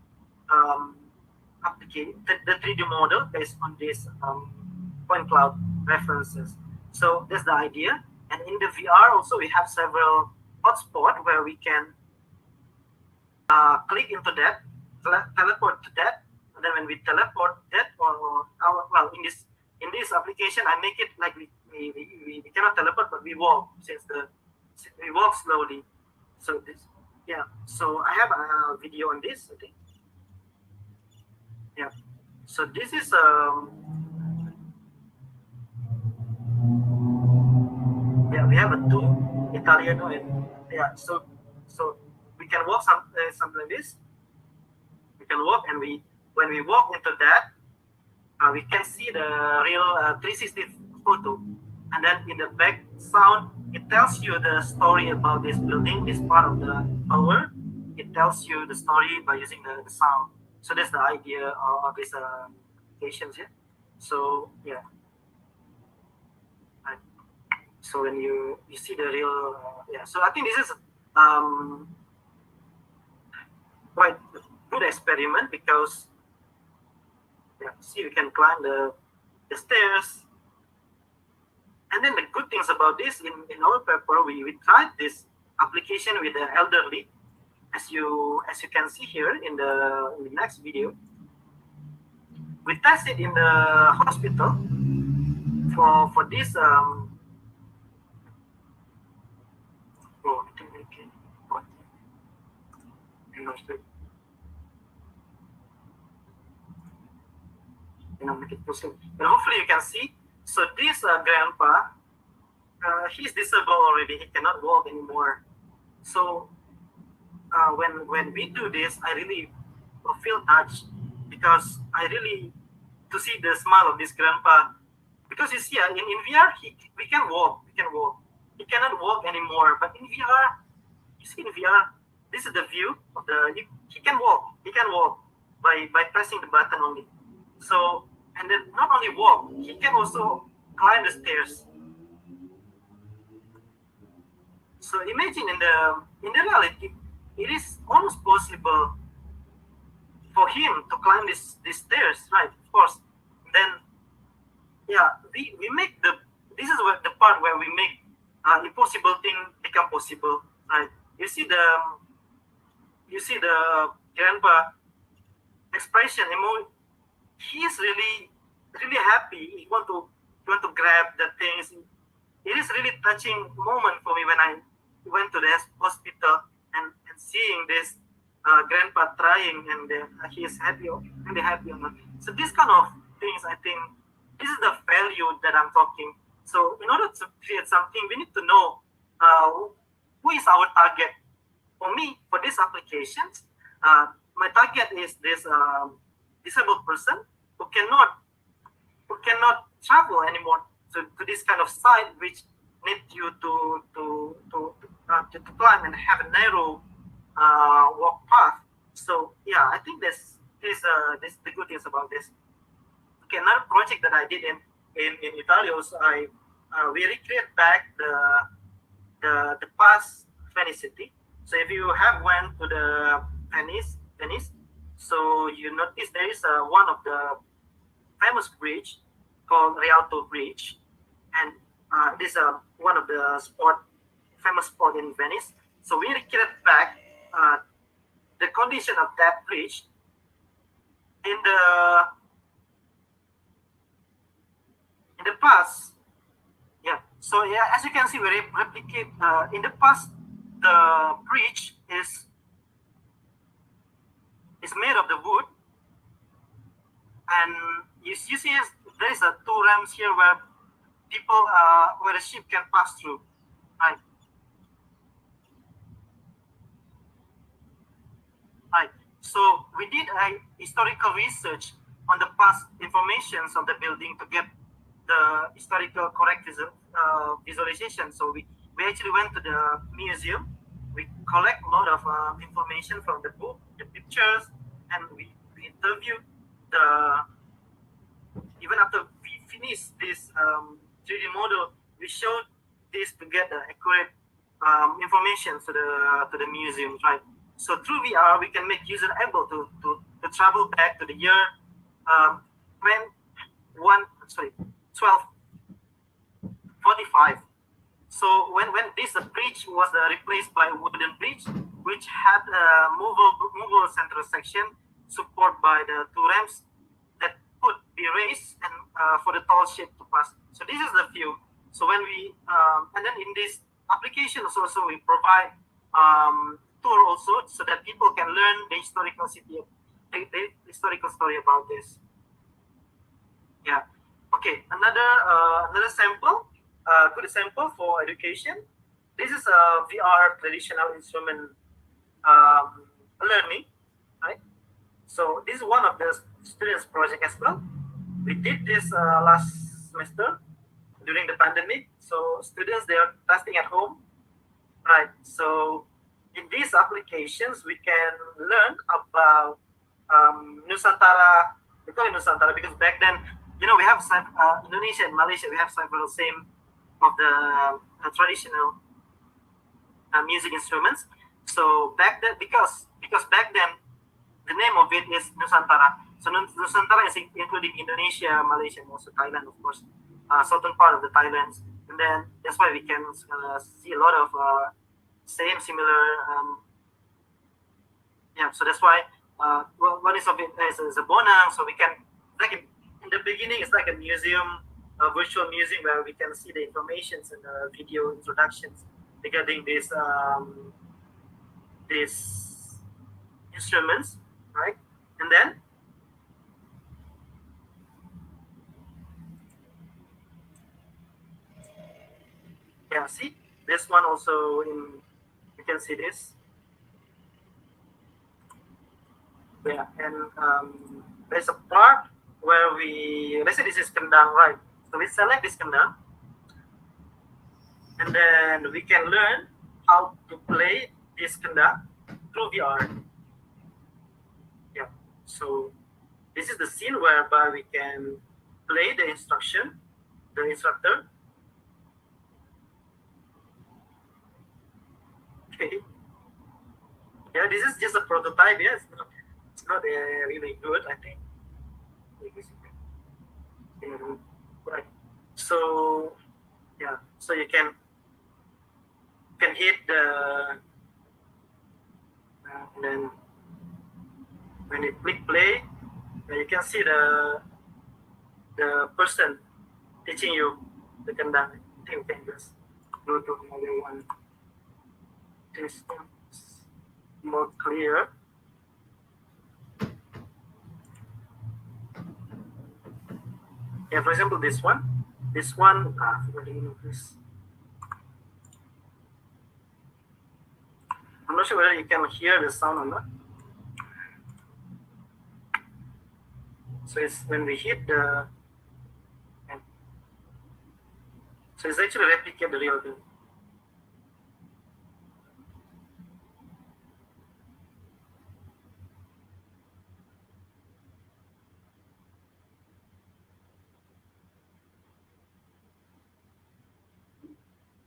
the 3D model based on this point cloud references. So that's the idea. And in the VR also we have several hotspots where we can click into that, teleport to that, and then when we teleport that, in this application I make it like we cannot teleport, but we walk, we walk slowly. So this, yeah. So I have a video on this, I think. Yeah. So this is yeah, we have a two Italiano, and yeah, so we can walk something like this. We can walk, and when we walk into that, we can see the real 360 photo, and then in the back sound, it tells you the story about this building, this part of the tower. It tells you the story by using the sound. So that's the idea of this applications here. So yeah. So when you see the real, yeah. So I think this is quite a good experiment because, yeah, see, you can climb the stairs. And then the good things about this, in our paper, we tried this application with the elderly, as you can see here in the next video. We tested in the hospital for this. And hopefully you can see. So this grandpa, he's disabled already. He cannot walk anymore. So when we do this, I really feel touched because I really to see the smile of this grandpa. Because you see, in VR, we can walk. We can walk. He cannot walk anymore. But in VR, you see, in VR, this is the view of he can walk. He can walk by pressing the button only. So, and then not only walk, he can also climb the stairs. So imagine in the reality, it is almost possible for him to climb these stairs, right? Of course. Then, yeah, we make this is the part where we make impossible thing become possible, right? You see the grandpa expression, he is really happy. He want to grab the things. It is really touching moment for me when I went to the hospital and seeing this grandpa trying, and he is happy, and they're happy or not. So this kind of things, I think, this is the value that I'm talking. So in order to create something, we need to know who is our target. For me, for these applications, my target is this disabled person who cannot travel anymore to this kind of site which need you to climb and have a narrow walk path. So yeah, I think this the good things about this. Okay, another project that I did in HITeL's, we recreate back the past Venice city. So if you have went to the Venice, so you notice there is one of the famous bridge called Rialto Bridge, and this is one of the famous spot in Venice. So we recreate back the condition of that bridge in the past. Yeah. So yeah, as you can see, we replicate in the past. The bridge is made of the wood, and you see there is a two ramps here where people where the ship can pass through, right? Right. So we did a historical research on the past informations of the building to get the historical correct visualization. So we actually went to the museum. We collect a lot of information from the book, the pictures, and we interview the even after we finish this 3D model, we showed this to get the accurate information to the museum, right? So through VR, we can make user able to travel back to the year when 1245. So when this bridge was replaced by a wooden bridge, which had a movable central section supported by the two ramps that could be raised and for the tall ship to pass. So this is the view. So when we and then in this application also we provide tour also so that people can learn the historical the historical story about this. Yeah. Okay. Another sample. Good example for education. This is a VR traditional instrument learning, right? So this is one of the students' project as well. We did this last semester during the pandemic. So students they are testing at home, right? So in these applications we can learn about Nusantara. We call it Nusantara because back then, we have Indonesia and Malaysia. We have several same of the traditional music instruments. So back then, because back then the name of it is Nusantara. So Nusantara is including Indonesia, Malaysia, and also Thailand, of course, southern part of the Thailand. And then that's why we can see a lot of similar. So that's why one is of it is a bonang. So we can in the beginning it's like a museum, a virtual museum where we can see the informations and video introductions regarding these instruments, right? And then see this one also you can see this. Yeah, and there's a part where let's say this is kendang, right? So we select this kendang, and then we can learn how to play this kendang through VR. Yeah, so this is the scene whereby we can play the instructor. Okay. Yeah, this is just a prototype. Yes, it's not really good, I think. Right. So yeah, so you can hit the and then when you click play, you can see the person teaching you the kendang. I think we can just go to another one. This is more clear. Yeah, for example, this one. This one, what do you know this? I'm not sure whether you can hear the sound or not. So it's when we hit the, so it's actually replicate the real thing.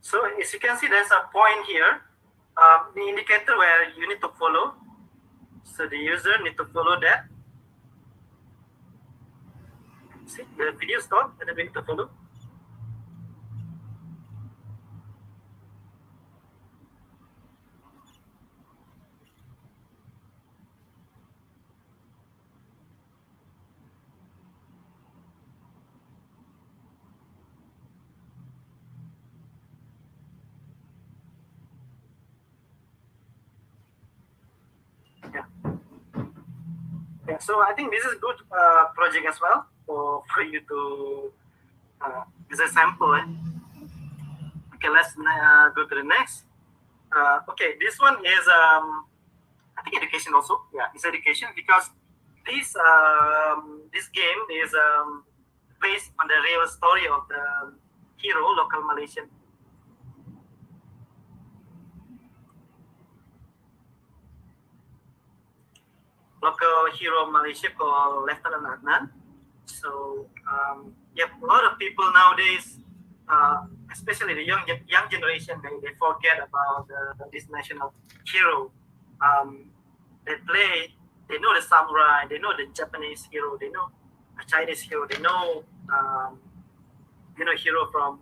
So as you can see, there's a point here, the indicator where you need to follow. So the user need to follow that. See, the video stopped and then we need to follow. Yeah. Yeah. So I think this is a good project as well for you to as a sample. Okay, let's go to the next. Okay, this one is I think education also. Yeah, it's education because this game is based on the real story of the hero, local Malaysian. Local hero of Malaysia called Lieutenant Adnan. So yeah, a lot of people nowadays, especially the young generation, they forget about this national hero. They play, they know the samurai, they know the Japanese hero, they know a Chinese hero, they know hero from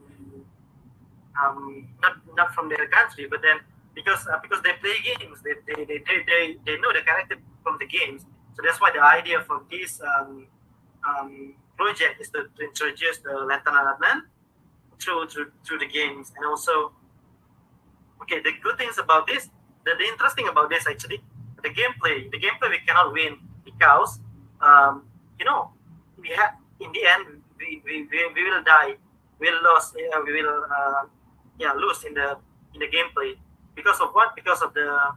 not from their country, but then because they play games, they know the character from the games. So that's why the idea from this project is to introduce the Lieutenant Adnan through the games. And also, okay, the good things about this, the interesting about this actually, the gameplay we cannot win because you know we have in the end we will die, we'll lose, we will lose in the gameplay because of what? Because of the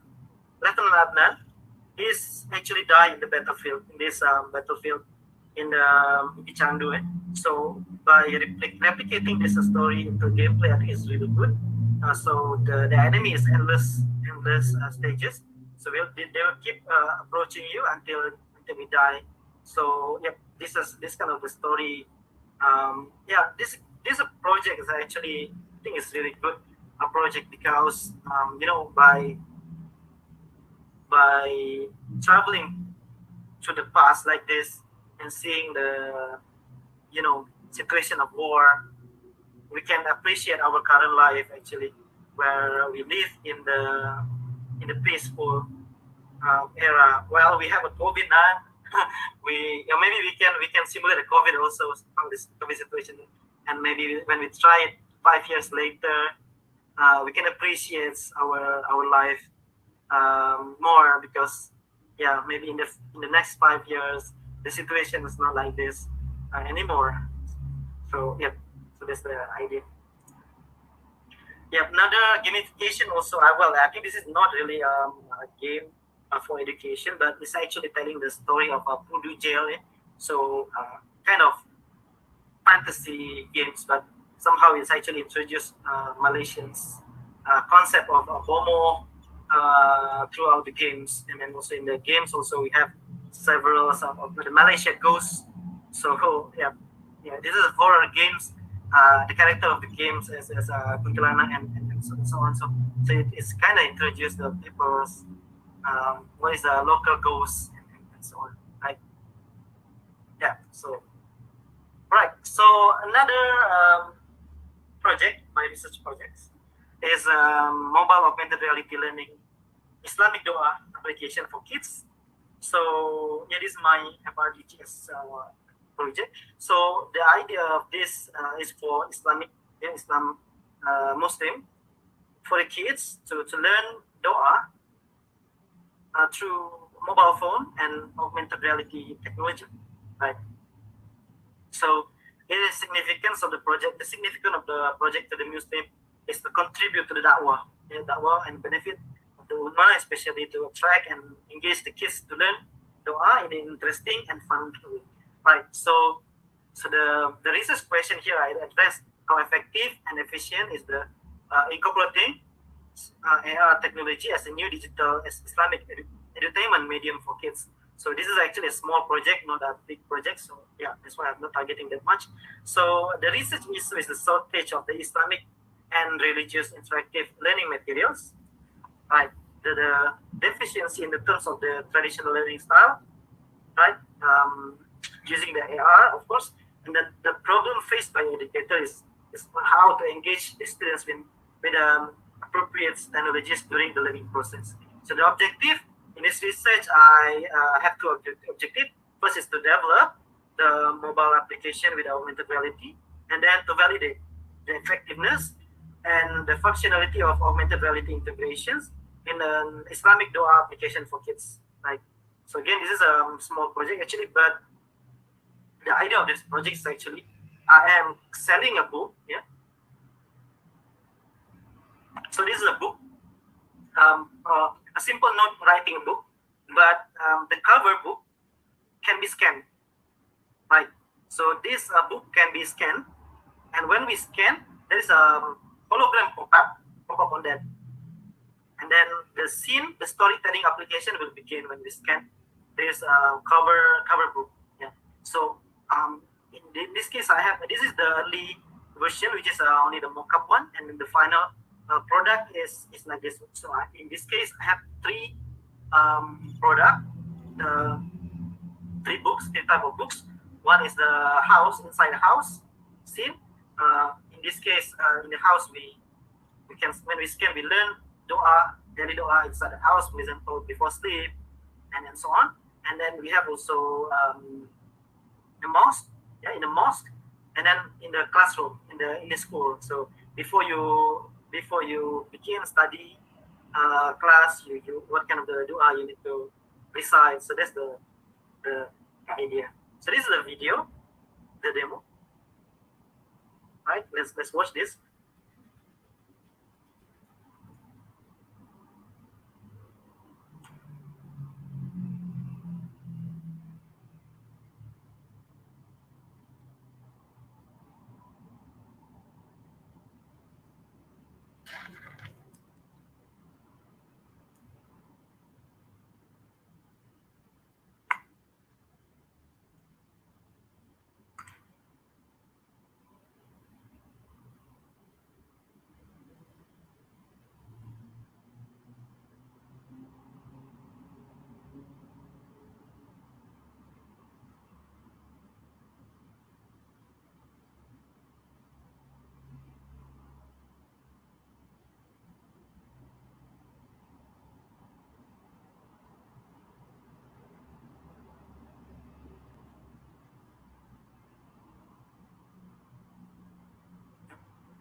Lieutenant Adnan. He's actually died in the battlefield in this battlefield in the Ichandu. So by replicating this story into gameplay, I think it's really good. So the enemy is endless stages. So they will keep approaching you until we die. So yeah, this kind of the story. This project is actually, I think it's really good a project because by traveling to the past like this and seeing the situation of war, we can appreciate our current life actually, where we live in the peaceful era. Well, we have a COVID now. Maybe we can simulate a COVID also from this COVID situation, and maybe when we try it 5 years later, we can appreciate our life more because maybe in the next 5 years the situation is not like this anymore. So so that's the idea. Another gamification also. I think this is not really a game for education, but it's actually telling the story of a Pudu jail. So kind of fantasy games, but somehow it's actually introduced Malaysians concept of a Bomo throughout the games, and then also in the games also we have several of the Malaysia ghosts. So this is horror games. The character of the games is Kuntilanak and so on. So it's kind of introduced the people's what is the local ghosts and so on. Right? Yeah. So right. So another project, my research projects, is mobile augmented reality learning Islamic Doa application for kids. So this is my FRDGS project. So the idea of this is for Islam Muslim, for the kids to learn Doa through mobile phone and augmented reality technology, right? So it is significance of the project. The significance of the project to the Muslim is to contribute to the da'wah, and benefit of the ummah, especially to attract and engage the kids to learn doa in an interesting and fun way. Right. So the research question here I addressed how effective and efficient is the incorporating AR technology as a new digital Islamic entertainment medium for kids. So this is actually a small project, not a big project. So yeah, that's why I'm not targeting that much. So the research issue is the shortage of the Islamic and religious interactive learning materials. Right. The deficiency in the terms of the traditional learning style, right? Using the AR, of course. And then the problem faced by educators is how to engage the students with appropriate technologies during the learning process. So the objective in this research, I have two objectives. First is to develop the mobile application with augmented reality, and then to validate the effectiveness and the functionality of augmented reality integrations in an Islamic Dua application for kids. Right. So again, this is a small project actually, but the idea of this project is actually I am selling a book. Yeah. So this is a book, a simple note writing book, but the cover book can be scanned. Right. So this book can be scanned, and when we scan, there is a hologram pop up on that, and then the scene, the storytelling application will begin when we scan this cover book. Yeah. So in this case, I have this is the early version, which is only the mock-up one, and then the final product is like this. So in this case, I have three product, three books, three type of books. One is the house, inside the house scene. In this case, in the house, we can, when we scan, we learn doa, daily doa inside the house, for example, before sleep, and then so on. And then we have also the mosque, yeah, in the mosque, and then in the classroom, in the school. So before you begin study class, you what kind of the dua you need to recite. So that's the idea. So this is the video, the demo. Right? Let's watch this.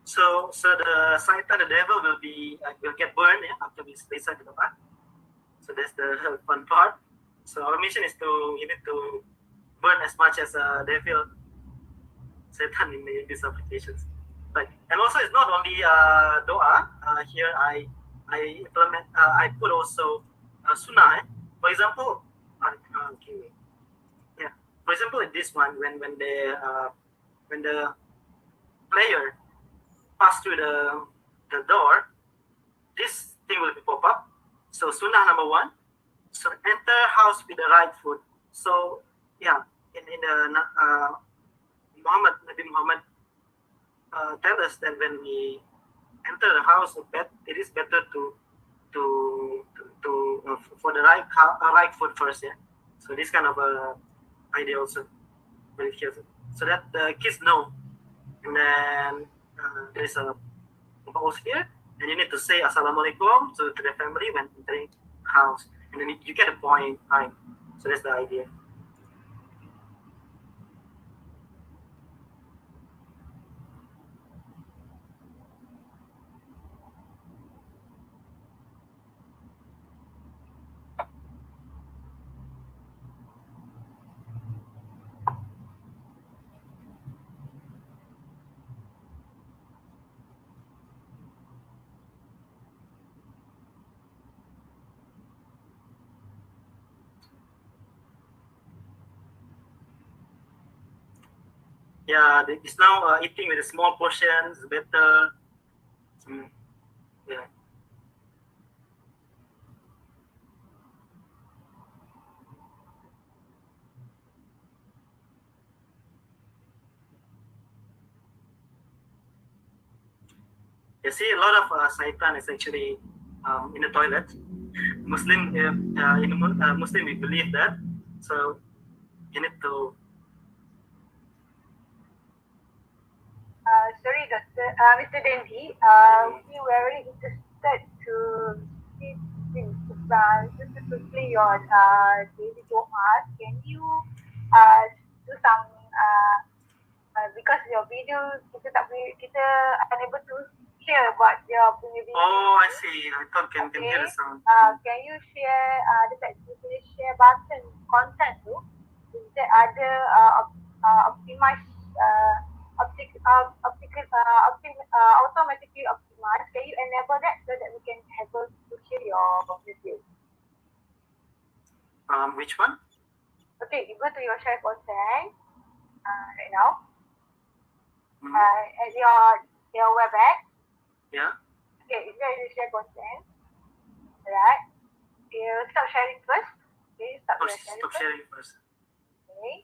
So the Satan, the devil, will get burned, yeah, after we recite the Quran. So that's the fun part. So our mission is you need to burn as much as devil, Satan in these applications. Right. And also it's not only doa. Here I implement. I put also sunnah. For example, okay, yeah. For example, in this one, when the player pass through the door, this thing will be pop up. So sunnah number one. So enter house with the right foot. So yeah, in the Nabi Muhammad tell us that when we enter the house of bed, it is better for the right foot first. Yeah. So this kind of idea also very careful, so that the kids know. And then there's a pause here, and you need to say assalamualaikum to the family when entering the house, and then you get a point, right? So that's the idea. Yeah, it's now eating with a small portions, better. Yeah. You see, a lot of shaitan is actually in the toilet. Muslim, we believe that. So you need to. Sorry, Doctor, Mr. Dendi. We were very interested to see things. Specifically your daily Doha. Can you do some because your video kita unable to hear about your punya video. Oh, I see. I thought can hear the sound. Can you share dekat share button content tu? Is there other optimized automatically optimized? Can you enable that so that we can able to share your video? Which one? Okay, you go to your share content right now. At your WebEx. Yeah. Okay, is there any share content? Alright. You stop sharing first. Okay, stop sharing first. Okay.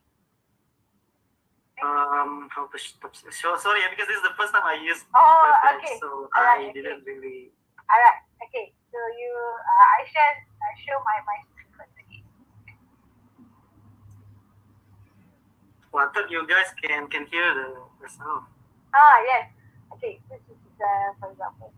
How to stop? So sorry, because this is the first time I use WebEx, okay. So I didn't really. Alright. Okay. So you, I show my screen first. Okay. Well, I thought you guys can hear the sound. Yes. Okay. This is for example.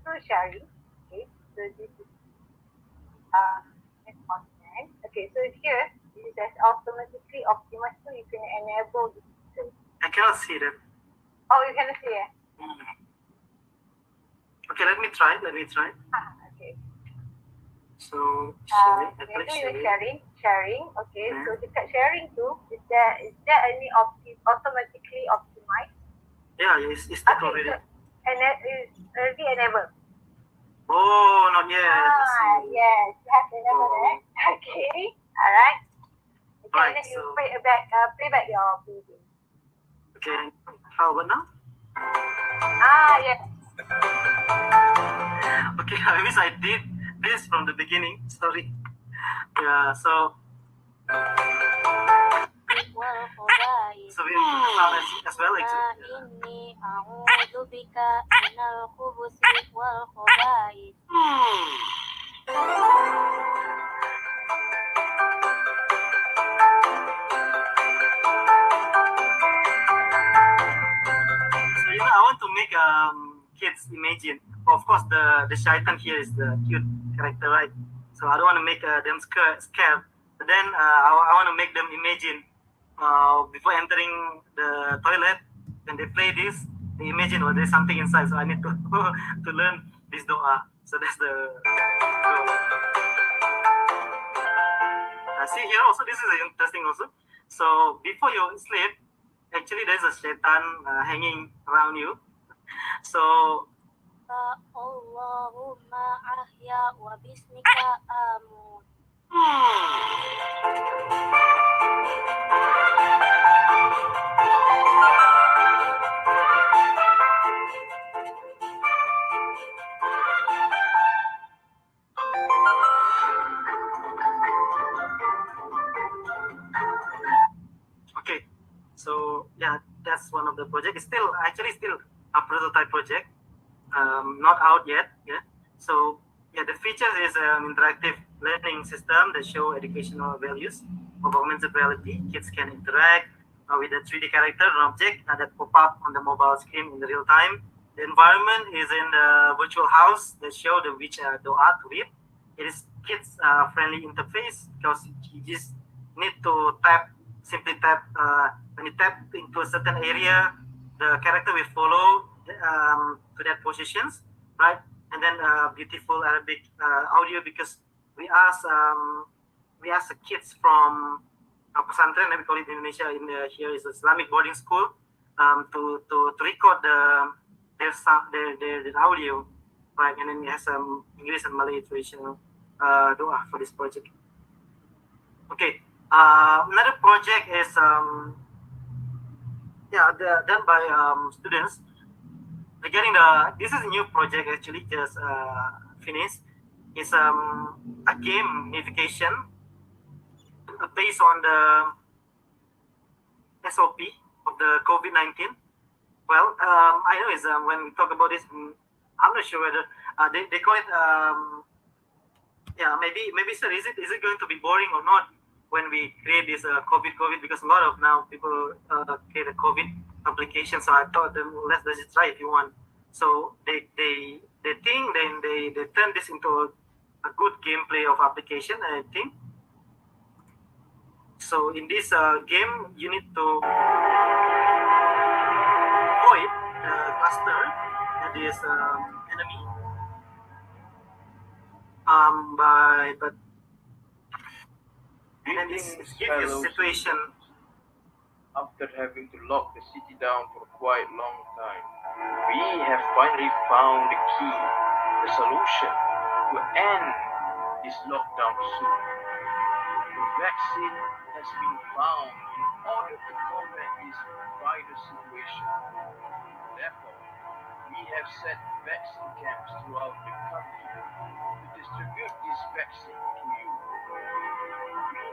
So sharing. Okay. So this is content. Okay. So here it says automatically optimized. So you can enable this. I cannot see that. Oh, you cannot see it. Okay, let me try. Okay. So sharing. Okay. So dekat sharing too, is there any automatically optimized? Yeah, it's already. So, and that is already enabled. Oh, not yet. Yes, you have to enable that. Okay. Alright. Okay, and then you play back your video. Okay. How about now? Yes. Okay, I wish I did this from the beginning. Sorry. Yeah, so we have as well actually. So I want to make kids imagine. Of course, the shaitan here is the cute character, right? So I don't want to make them scared. But then I want to make them imagine before entering the toilet when they play this. They imagine there's something inside. So I need to to learn this doa. So that's the goal. See here also, this is interesting also. So before you sleep, actually there's a shaitan hanging around you. So Allahumma ahya wa bismika amut. Okay, so yeah, that's one of the projects. It's still a prototype project, not out yet. Yeah. So yeah, the features is an interactive learning system that show educational values of augmented reality. Kids can interact with a 3D character and object that pop up on the mobile screen in the real time. The environment is in the virtual house that show the which doa to read. It is kids friendly interface because you just need to simply tap. When you tap into a certain area, the character will follow to that positions, right? and then beautiful Arabic audio, because we asked the kids from pesantren, we call it in Indonesia. Here is Islamic boarding school, to record their audio, right? And then we have some English and Malay traditional doa for this project. Okay, another project is done by students. Regarding this is a new project actually, just finished. It's a gamification based on the SOP of the COVID-19. Well, I know is when we talk about this, I'm not sure whether they call it maybe sir, is it going to be boring or not when we create this COVID, because a lot of now people create a COVID application. So I thought let's just try if you want. So they think, then they turn this into a good gameplay of application, I think. So in this game, you need to avoid the cluster that is enemy but then this gives you situation. After having to lock the city down for quite a long time, we have finally found the key, the solution to end this lockdown soon. The vaccine has been found in order to combat this virus situation. Therefore, we have set vaccine camps throughout the country to distribute this vaccine to you. We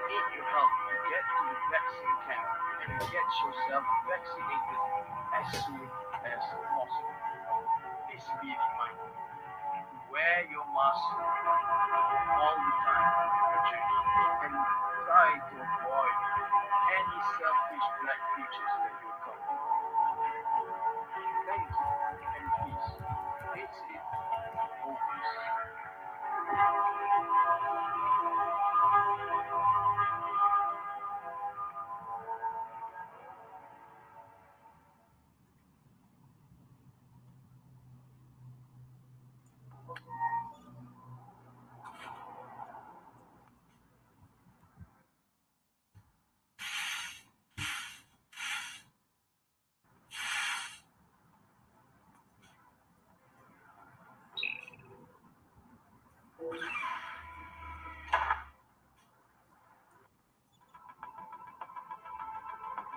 need your help to get to the vaccine camp and get yourself vaccinated as soon as possible. Please be reminded to wear your mask all the time on your journey and try to avoid any selfish black creatures that you encounter. Thank you, and please, stay safe, always.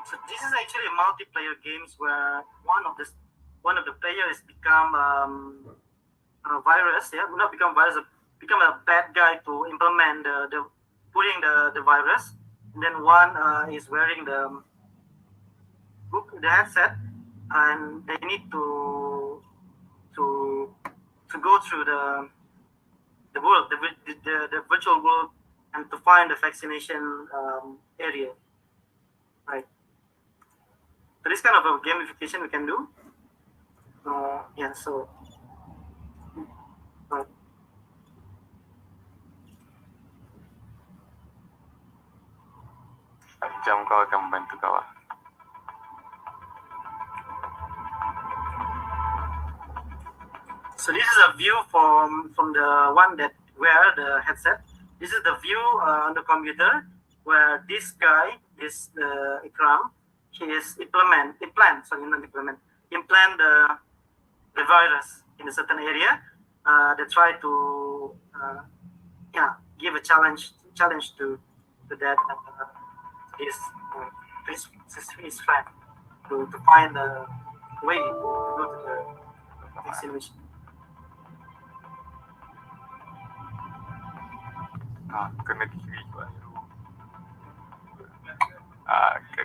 So this is actually a multiplayer games where one of the players become a virus, not become virus, become a bad guy to implement the putting the virus, and then one is wearing the headset, and they need to go through the world, the virtual world, and to find the vaccination area, right? So this kind of a gamification we can do. So jam kau akan membantu kau. So this is a view from the one that wear the headset. This is the view on the computer where this guy, Ikram, he is implant the virus in a certain area. They try to give a challenge to that his friend to find the way to go to the vaccination. Kena kiri kau ni.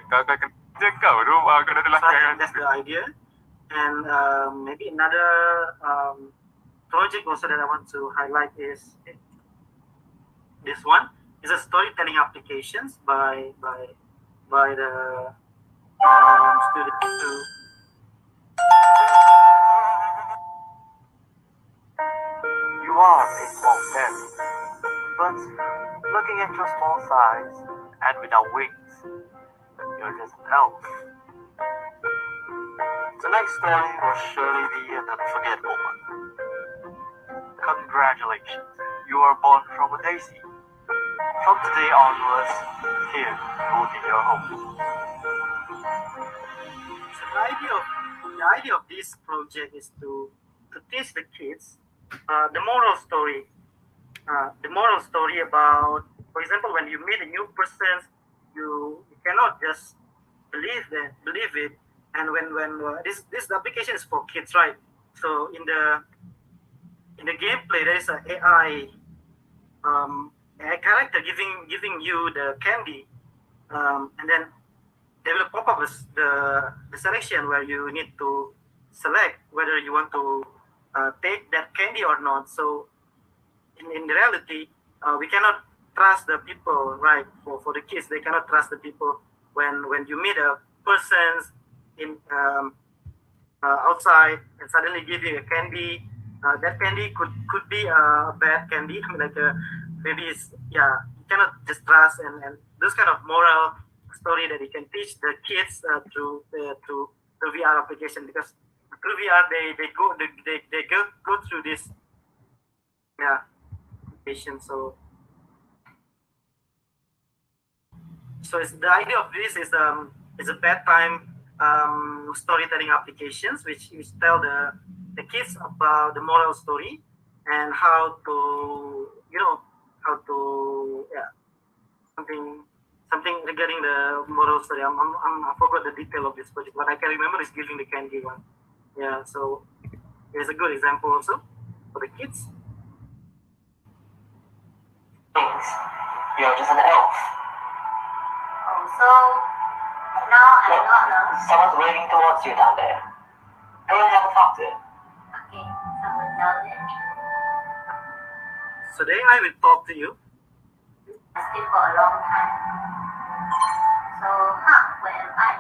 Kau kerja kau tu, kau dah So that's the idea. And maybe another project also that I want to highlight is this one. It's a storytelling applications by the students too. You are a small fairy, but looking at your small size and without wings, you're just an elf. The next day will surely be an unforgettable one. Congratulations, you are born from a daisy. From today onwards, here will be your home. So the idea of this project is to teach the kids the moral story. The moral story about, for example, when you meet a new person, you cannot just believe it. And when this application is for kids, right? So in the gameplay, there is an AI character giving you the candy, and then they will pop up with the selection where you need to select whether you want to take that candy or not. So in reality, we cannot trust the people, right? For the kids, they cannot trust the people when you meet a person in outside and suddenly give you a candy. That candy could be a bad candy, like maybe it's, yeah, you cannot just trust, and this kind of moral story that you can teach the kids through the VR application, because through VR they go through this, yeah, application. So it's, the idea of this is a bedtime storytelling applications which tell the kids about the moral story and how to, how to, yeah, something regarding the moral story. I forgot the detail of this project. What I can remember is giving the candy one. Yeah, so it's a good example also for the kids. Thanks. You're just an elf. Oh, so now I'm not alone. Someone's waving towards you down there. Go and have a talk to him. Okay, someone does it. So the AI will talk to you. Still for a long time. So, where am I?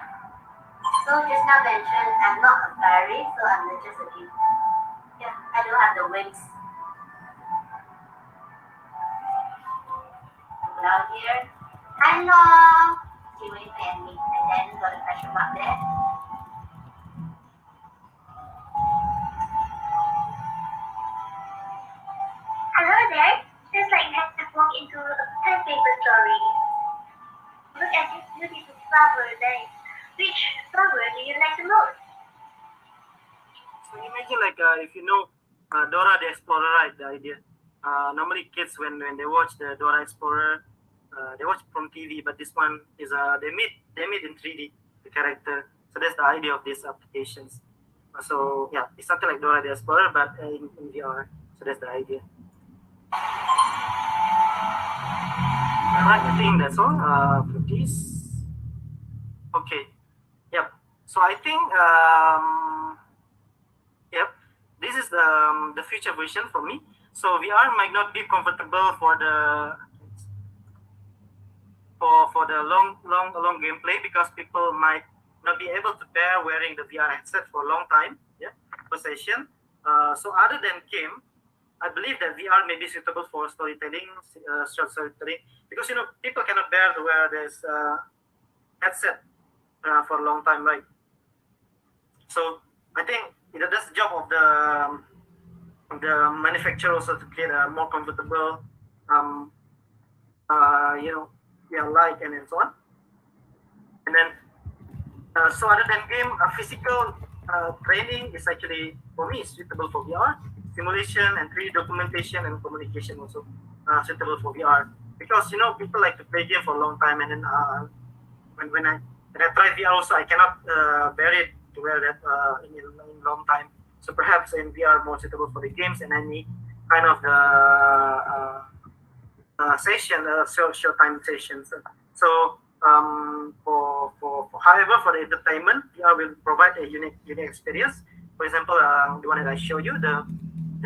So just now mentioned I'm not a fairy, so I'm just a kid. Yeah, I don't have the wings. Down here. Hello! She waved at me, and then got a question mark there. Hello there. Just like that, I walk into a pen paper story. Look at this beautiful flower there. Which flower do you like the most? So imagine like if you know Dora the Explorer, right? The idea. Normally kids when they watch the Dora Explorer, they watch from TV, but this one is they meet in 3D the character. So that's the idea of these applications. So yeah, it's something like Dora the Explorer, but in VR. So that's the idea. Alright, I think that's all for this. Okay. Yep. So I think yep, this is the future version for me. So VR might not be comfortable for the long gameplay, because people might not be able to bear wearing the VR headset for a long time, yeah, per session. So other than game, I believe that VR may be suitable for storytelling, short storytelling, because people cannot bear to wear this headset for a long time, right? So I think that's the job of the manufacturer also to create a more comfortable, light and so on. And then, so other than game, physical training is actually for me suitable for VR. Simulation and 3D documentation and communication also suitable for VR, because people like to play game for a long time, and then when I try VR also, I cannot bear it to wear that in long time. So perhaps in VR more suitable for the games and any kind of the session, short time sessions. So however, for the entertainment, VR will provide a unique experience. For example, the one that I show you, the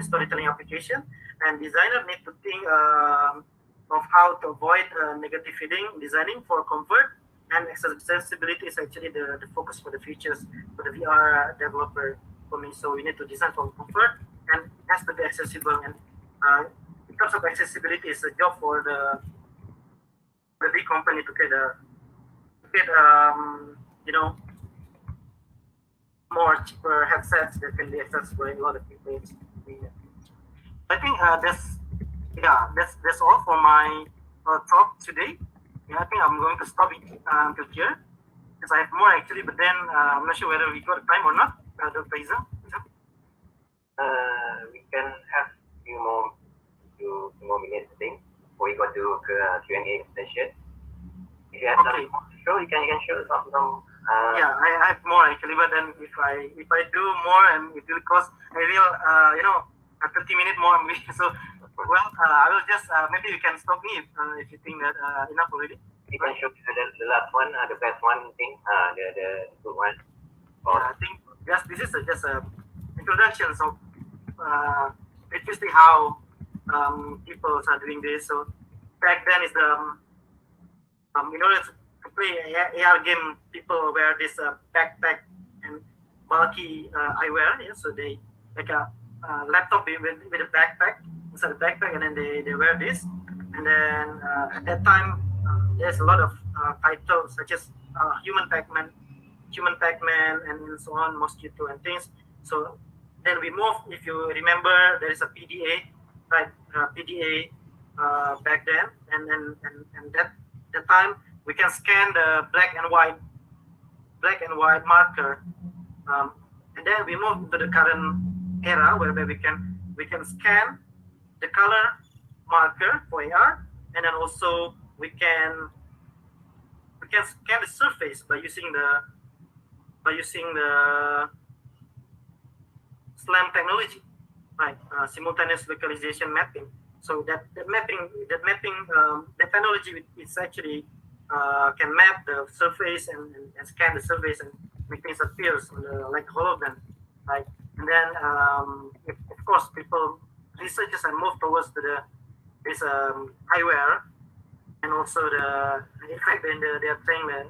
storytelling application, and designer need to think of how to avoid negative feeling. Designing for comfort and accessibility is actually the focus for the futures for the VR developer for me. So we need to design for comfort and it has to be accessible. And in terms of accessibility, it's a job for the big company to create more cheaper headsets that can be accessible in a lot of people. I think that's all for my talk today. Yeah, I think I'm going to stop it until here because I have more actually, but then I'm not sure whether we got time or not. Dr. Iza? We can have few more minutes, I think, before we go to Q&A session. If you have something more to show, you can show some. Yeah, I have more actually, but then if I do more and it will cost I will a 30-minute more. So well, I will just maybe you can stop me if you think that enough already. You can show the last one, the best one thing, the good one. Yeah, I think this is just a introduction. So interesting how people are doing this. So back then is the in order to play AR game, people wear this backpack and bulky eyewear. Yeah, so they like a laptop with a backpack inside the backpack, and then they wear this. And then at that time, there's a lot of titles such as Human Pac-Man, and so on, Mosquito and things. So then we move. If you remember, there is a PDA, right? PDA back then, and that the time we can scan the black and white marker, and then we move to the current era whereby we can scan the color marker for AR, and then also we can scan the surface by using the SLAM technology, right? Simultaneous localization mapping. So that technology is actually can map the surface and scan the surface and make things appears on the like hologram, right? And then of course researchers and move towards this eyewear, and also in fact they are trying the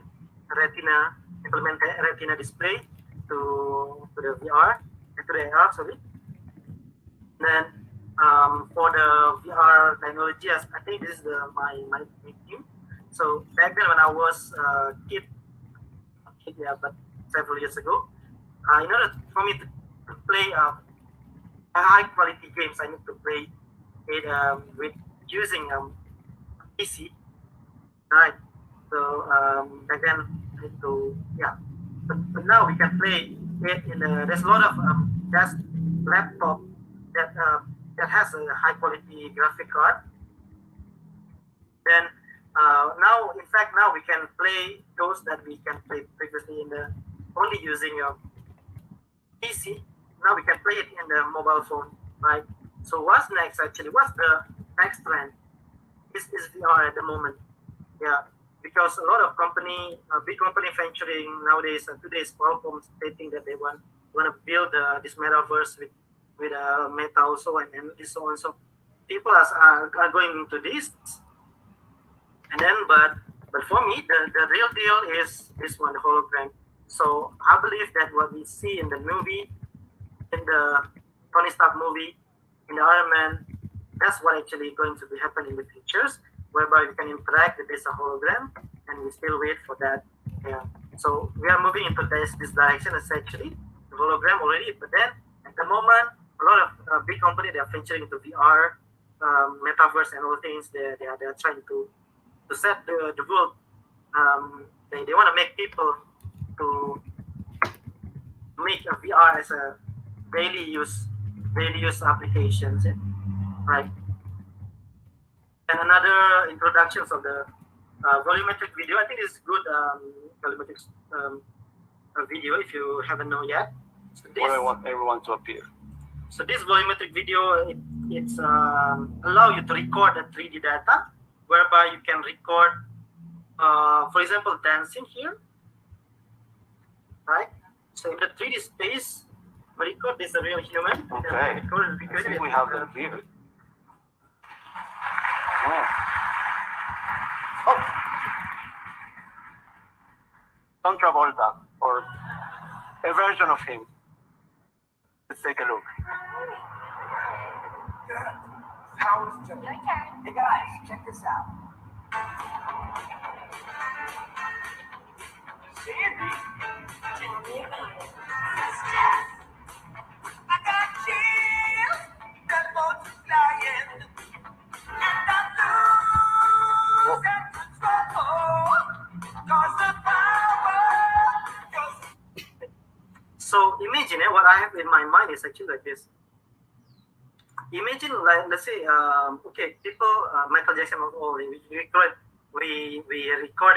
implement retina display to the VR to the AR, sorry. Then for the VR technology, I think this is my team. So back then when I was a kid, but several years ago, in order for me to play high quality games, I need to play it with using PC, right? So back then, but now we can play it there's a lot of desk laptop that has a high quality graphic card. Then now we can play those that we can play previously only using a PC. Now we can play it in the mobile phone, right? So what's next actually? What's the next trend? Is VR at the moment? Yeah, because a lot of big company venturing nowadays, today's Qualcomm stating that they want to build this metaverse with Meta also and so on. So people are going into this, and then but for me the real deal is this one, the hologram. So I believe that what we see in the movie, in the Tony Stark movie, in the Iron Man, that's what actually going to be happening in the futures, whereby we can interact with this hologram, and we still wait for that. Yeah. So we are moving into this direction essentially, the hologram already. But then at the moment, a lot of big companies, they are venturing into VR, metaverse, and all things. They are trying to set the world. They want to make people to make a VR as a daily use applications, right? And another introductions of the volumetric video. I think it's good volumetric video if you haven't known yet. So I want everyone to appear. So this volumetric video, it's allow you to record the 3D data, whereby you can record, for example, dancing here, right? So in the 3D space, we record this a real human. Okay. I think we have them here. Oh. John Travolta, or a version of him. Let's take a look. Hey guys, check this out. Sandy. I got chills that won't fly. what I have in my mind is actually like this. Imagine, like, let's say, okay, people, Michael Jackson was all, we record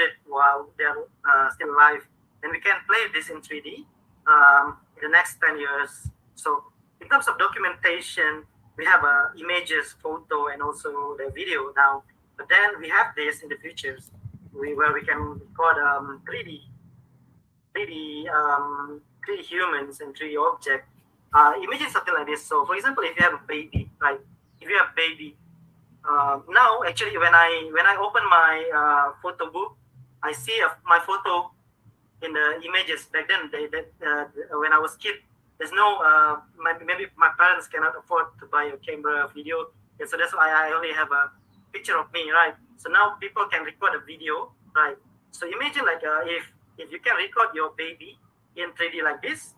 it while they're still alive, and we can play this in 3D in the next 10 years. So in terms of documentation, we have images, photo, and also the video now. But then we have this in the future, where we can record 3D humans and 3D objects. Imagine something like this. So, for example, if you have a baby, right? If you have a baby, now actually when I open my photo book, I see my photo in the images. Back then, when I was kid, there's no maybe my parents cannot afford to buy a camera video, and so that's why I only have a picture of me, right? So now people can record a video, right? So imagine like if you can record your baby in 3D like this,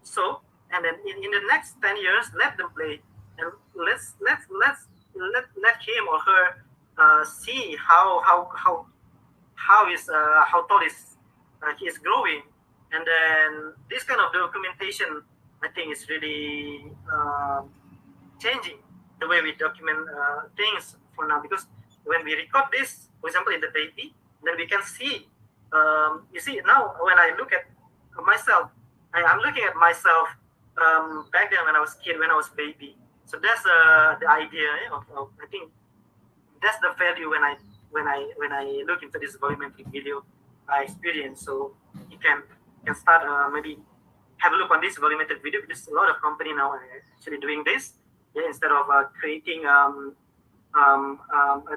so and then in the next 10 years, let them play, and let him or her see how tall is he is growing, and then this kind of documentation, I think, is really changing the way we document things for now. Because when we record this, for example, in the baby, then we can see. You see now when I look at myself, I'm looking at myself back then when I was kid, when I was baby. So that's the idea of I think that's the value when I look into this volumetric video experience. So you can start maybe have a look on this volumetric video, because a lot of company now are actually doing this. Yeah, instead of creating a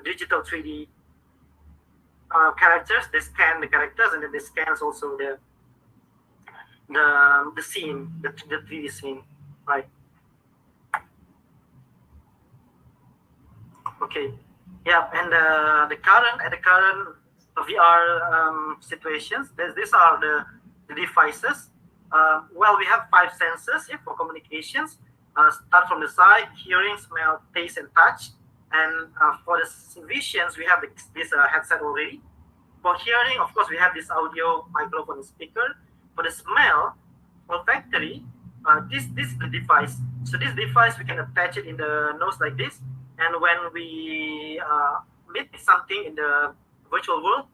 digital 3D characters, they scan the characters, and then they scan also the scene, the 3D scene, right? Okay, yeah, and the current VR situations, these are the devices. Well, we have 5 sensors for communications. Start from the sight, hearing, smell, taste, and touch. And for the visions, we have this headset already. For hearing, of course, we have this audio, microphone, and speaker. For the smell, olfactory, this is the device. So this device, we can attach it in the nose like this. And when we meet something in the virtual world,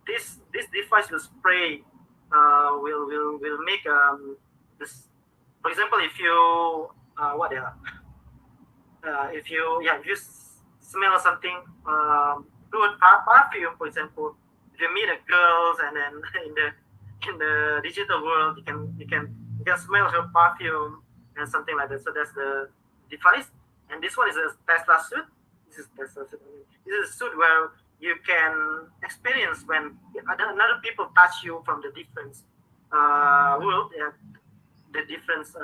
this device will spray, will make this. For example, if you if you smell something good, perfume, for example, if you meet a girls, and then in the digital world, you can smell her perfume and something like that. So that's the device. And this one is a Tesla suit. This is Tesla suit. This is a suit where you can experience when another people touch you from the different world, the different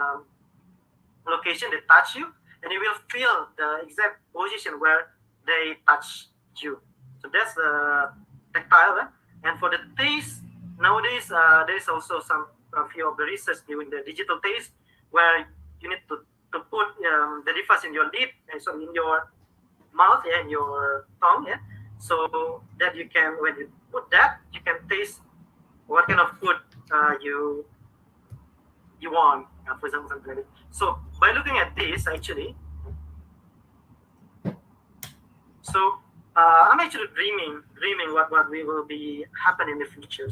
location they touch you, and you will feel the exact position where they touch you. So that's the tactile. And for the taste, nowadays there is also a few of the research doing the digital taste, where you need to put the device in your lip, so in your mouth, in your tongue, so that you can, when you put that, you can taste what kind of food you want, for example, something like that. So by looking at this, actually, so I'm actually dreaming what we will be happen in the future.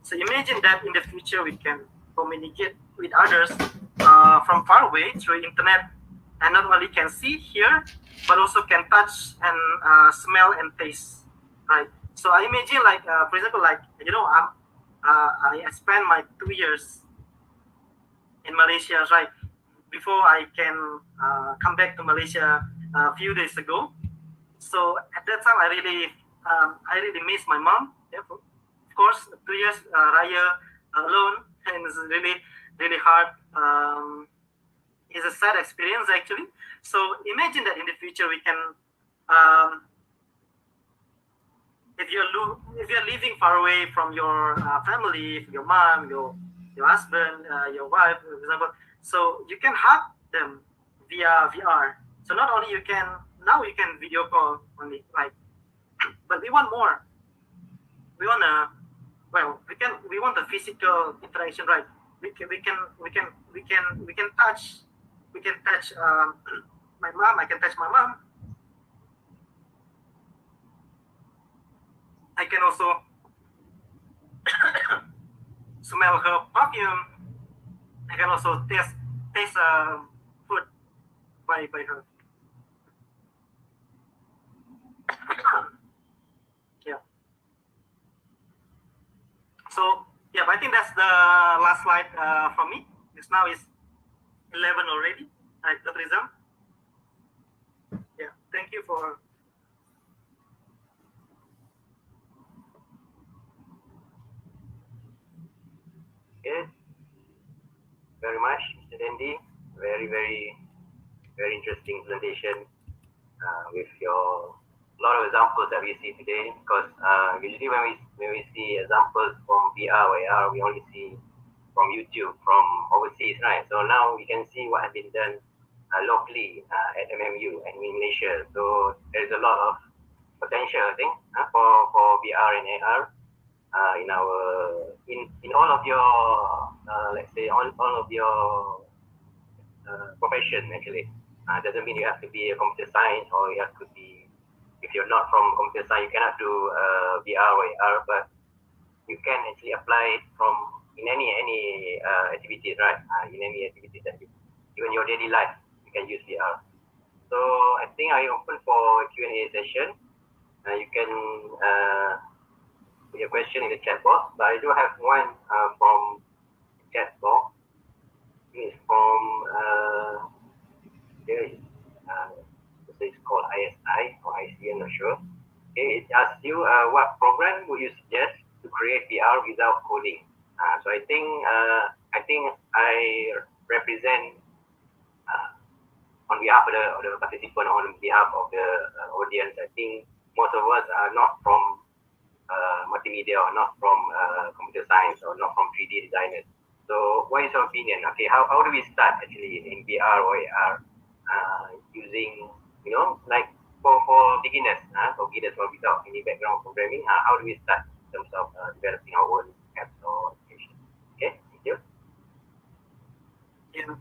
So imagine that in the future we can communicate with others from far away through internet, and not only can see, hear, but also can touch and smell and taste, right? So I imagine, like, for example, like, I spent my 2 years in Malaysia, right? Before I can come back to Malaysia a few days ago. So at that time, I really miss my mom. Yeah, of course, 2 years Raya alone, and it's really hard. It's a sad experience, actually. So imagine that in the future we can, if you're living far away from your family, your mom, your husband, your wife, for example, so you can hug them via VR. So not only you can video call only, right? But we want more. We want a physical interaction, right? touch my mom. I can touch my mom. I can also smell her perfume. I can also taste food by her. Yeah. So yeah, but I think that's the last slide from me. It's now is 11 already. Right, Dr. Rizam? Yeah. Thank you for. Yes, very much, Mr. Dendi. Very interesting presentation with your lot of examples that we see today. Because usually when we see examples from VR or AR, we only see from YouTube, from overseas, right? So now we can see what has been done locally at MMU and in Malaysia. So there's a lot of potential, I think, for VR and AR. In all of your let's say all of your profession actually. Doesn't mean you have to be a computer science or you have to be, if you're not from computer science, you cannot do VR or AR, but you can actually apply it from in any activities, right? In any activities that even your daily life you can use VR. So I think I open for Q&A session. You can put your question in the chat box, but I do have one from the chat box. It's from there is it's called ISI or IC, I'm not sure. Okay, it asks you what program would you suggest to create VR without coding? So I think I represent on behalf of the participant, on behalf of the audience. I think most of us are not from multimedia or not from computer science or not from 3D designers. So what is your opinion? Okay, how do we start actually in VR or AR using, like for beginners, without any background programming, how do we start in terms of developing our own apps or applications? Okay, thank you. Yeah.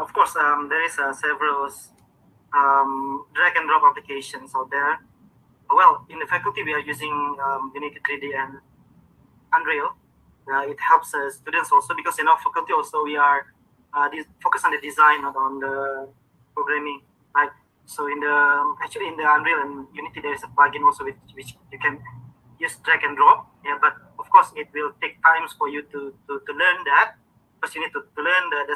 Of course, there is several drag and drop applications out there. Well, in the faculty, we are using Unity 3D and Unreal. It helps students also because in our faculty also we are focused on the design, not on the programming. Right. So in the Unreal and Unity, there is a plugin also which you can use drag and drop. Yeah, but of course it will take times for you to learn that. Because you need to learn the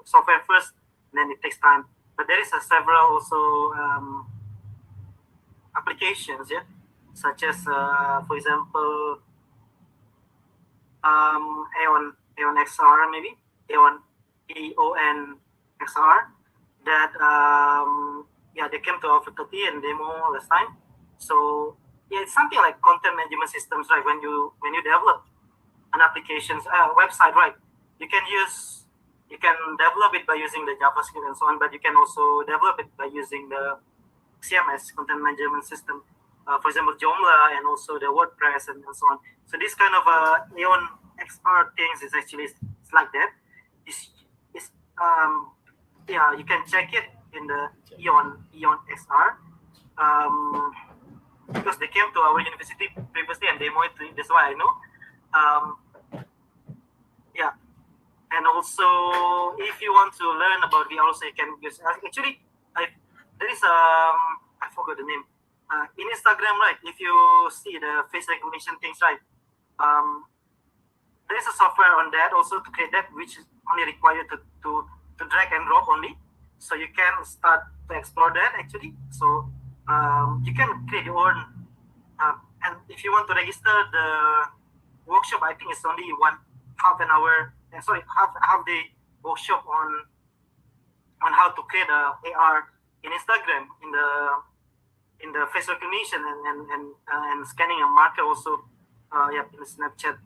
software first, and then it takes time. But there is several also applications, yeah, such as for example Aeon XR, maybe Aeon XR, that they came to our faculty and demo last time. So yeah, it's something like content management systems, right? When you develop an application's website, right? You can develop it by using the JavaScript and so on, but you can also develop it by using the CMS, content management system, for example, Joomla and also the WordPress and so on. So this kind of Aeon XR things is actually it's like that. You can check it in the Aeon XR because they came to our university previously and demo it. That's why I know. And also, if you want to learn about VR, also you can use. Actually, there is I forgot the name. In Instagram, right? If you see the face recognition things, right? There is a software on that also to create that, which is only required to drag and drop only. So you can start to explore that actually. So you can create your own. And if you want to register the workshop, I think it's only half day workshop on how to create a AR in Instagram in the face recognition and scanning a marker also in Snapchat,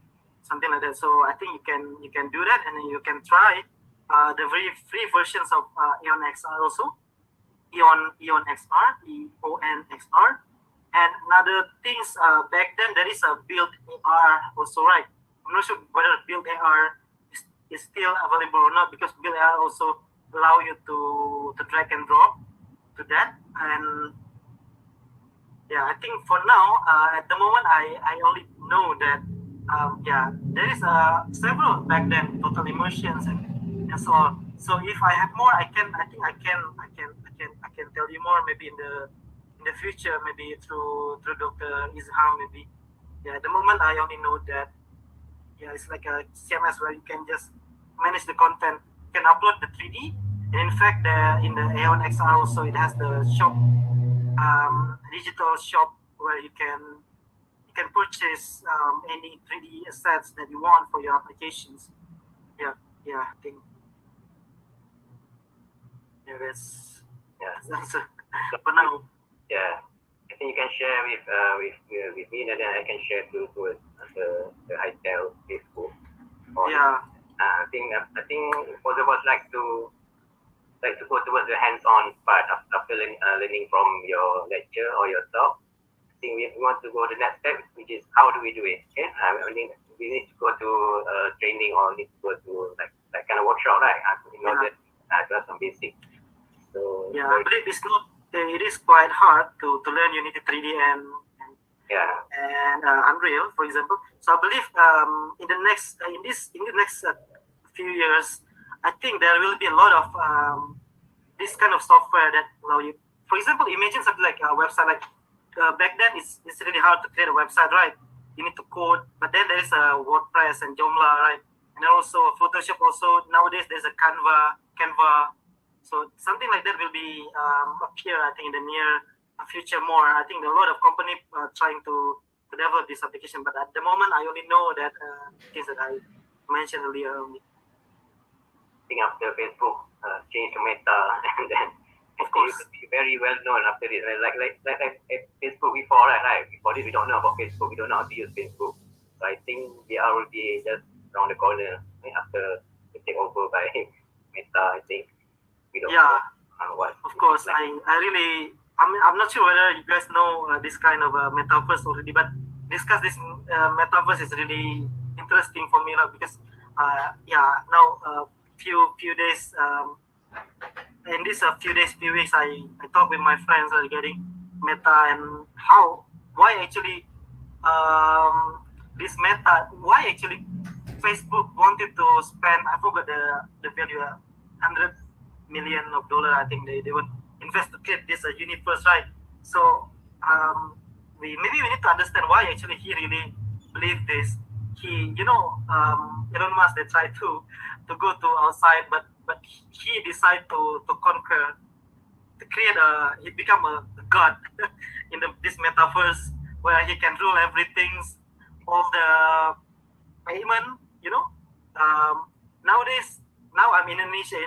something like that. So I think you can do that, and then you can try the very free versions of Aeon XR also, Aeon XR, EON XR. And another things back then there is a build AR also, right? I'm not sure whether build AR is still available or not, because Google AI also allow you to drag and drop to that. And yeah, I think for now, at the moment, I only know that there is several back then total immersions and so on. So if I have more, I think I can tell you more maybe in the future, maybe through Dr. Izham maybe. Yeah, at the moment I only know that it's like a CMS where you can just manage the content. You can upload the 3D, and in fact, in the A1 XR also it has the shop, digital shop where you can purchase any 3D assets that you want for your applications. Yeah, I think that's Yeah. answer for now. Yeah. I think you can share with me, and then I can share to the HITeL Facebook. Yeah. I think both of us like to go towards the hands-on part after learning from your lecture or your talk. I think we want to go to the next step, which is how do we do it? Okay, I think we need to go to training or need to go to like kind of workshop, right? In order to have some basic. So yeah, I believe it's not. It is quite hard to learn Unity 3D and Unreal, for example. So I believe in the next few years, I think there will be a lot of this kind of software that allow you. For example, imagine something like a website. Like back then, it's really hard to create a website, right? You need to code, but then there is a WordPress and Joomla, right? And then also Photoshop. Also nowadays, there's a Canva. So something like that will be appear, I think, in the near future more. I think a lot of companies are trying to develop this application, but at the moment, I only know that things that I mentioned earlier. I think after Facebook changed to Meta, and then of course, be very well known after this. Like Facebook before, right? Before this, we don't know about Facebook. We don't know how to use Facebook. So I think VR will be just around the corner after the takeover by Meta. I think. We don't know what. Of course, I'm not sure whether you guys know this kind of metaverse already, but discuss this metaverse is really interesting for me, because now few days in this few weeks I talk with my friends regarding Meta and why actually this Meta, why actually Facebook wanted to spend, I forgot the value, $100 million. I think they would invest to create this universe, right? So we need to understand why actually he really believed this. He, Elon Musk, they tried to go to outside, but he decided to conquer, to create he become a god in this metaverse where he can rule everything, all the payment, nowadays. Now I'm in Indonesia,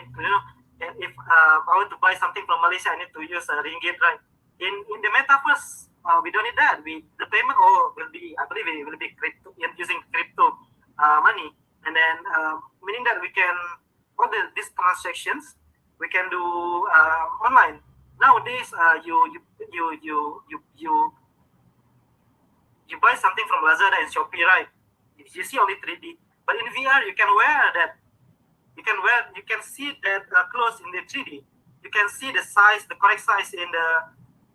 if I want to buy something from Malaysia, I need to use ringgit, right? In the metaverse, we don't need that. The payment will be, I believe, it will be crypto, using crypto money, and then meaning that we can all these transactions we can do online. Nowadays, you buy something from Lazada and Shopee, right? You see only 3D, but in VR you can wear that. You can see that clothes in the 3D. You can see the size, the correct size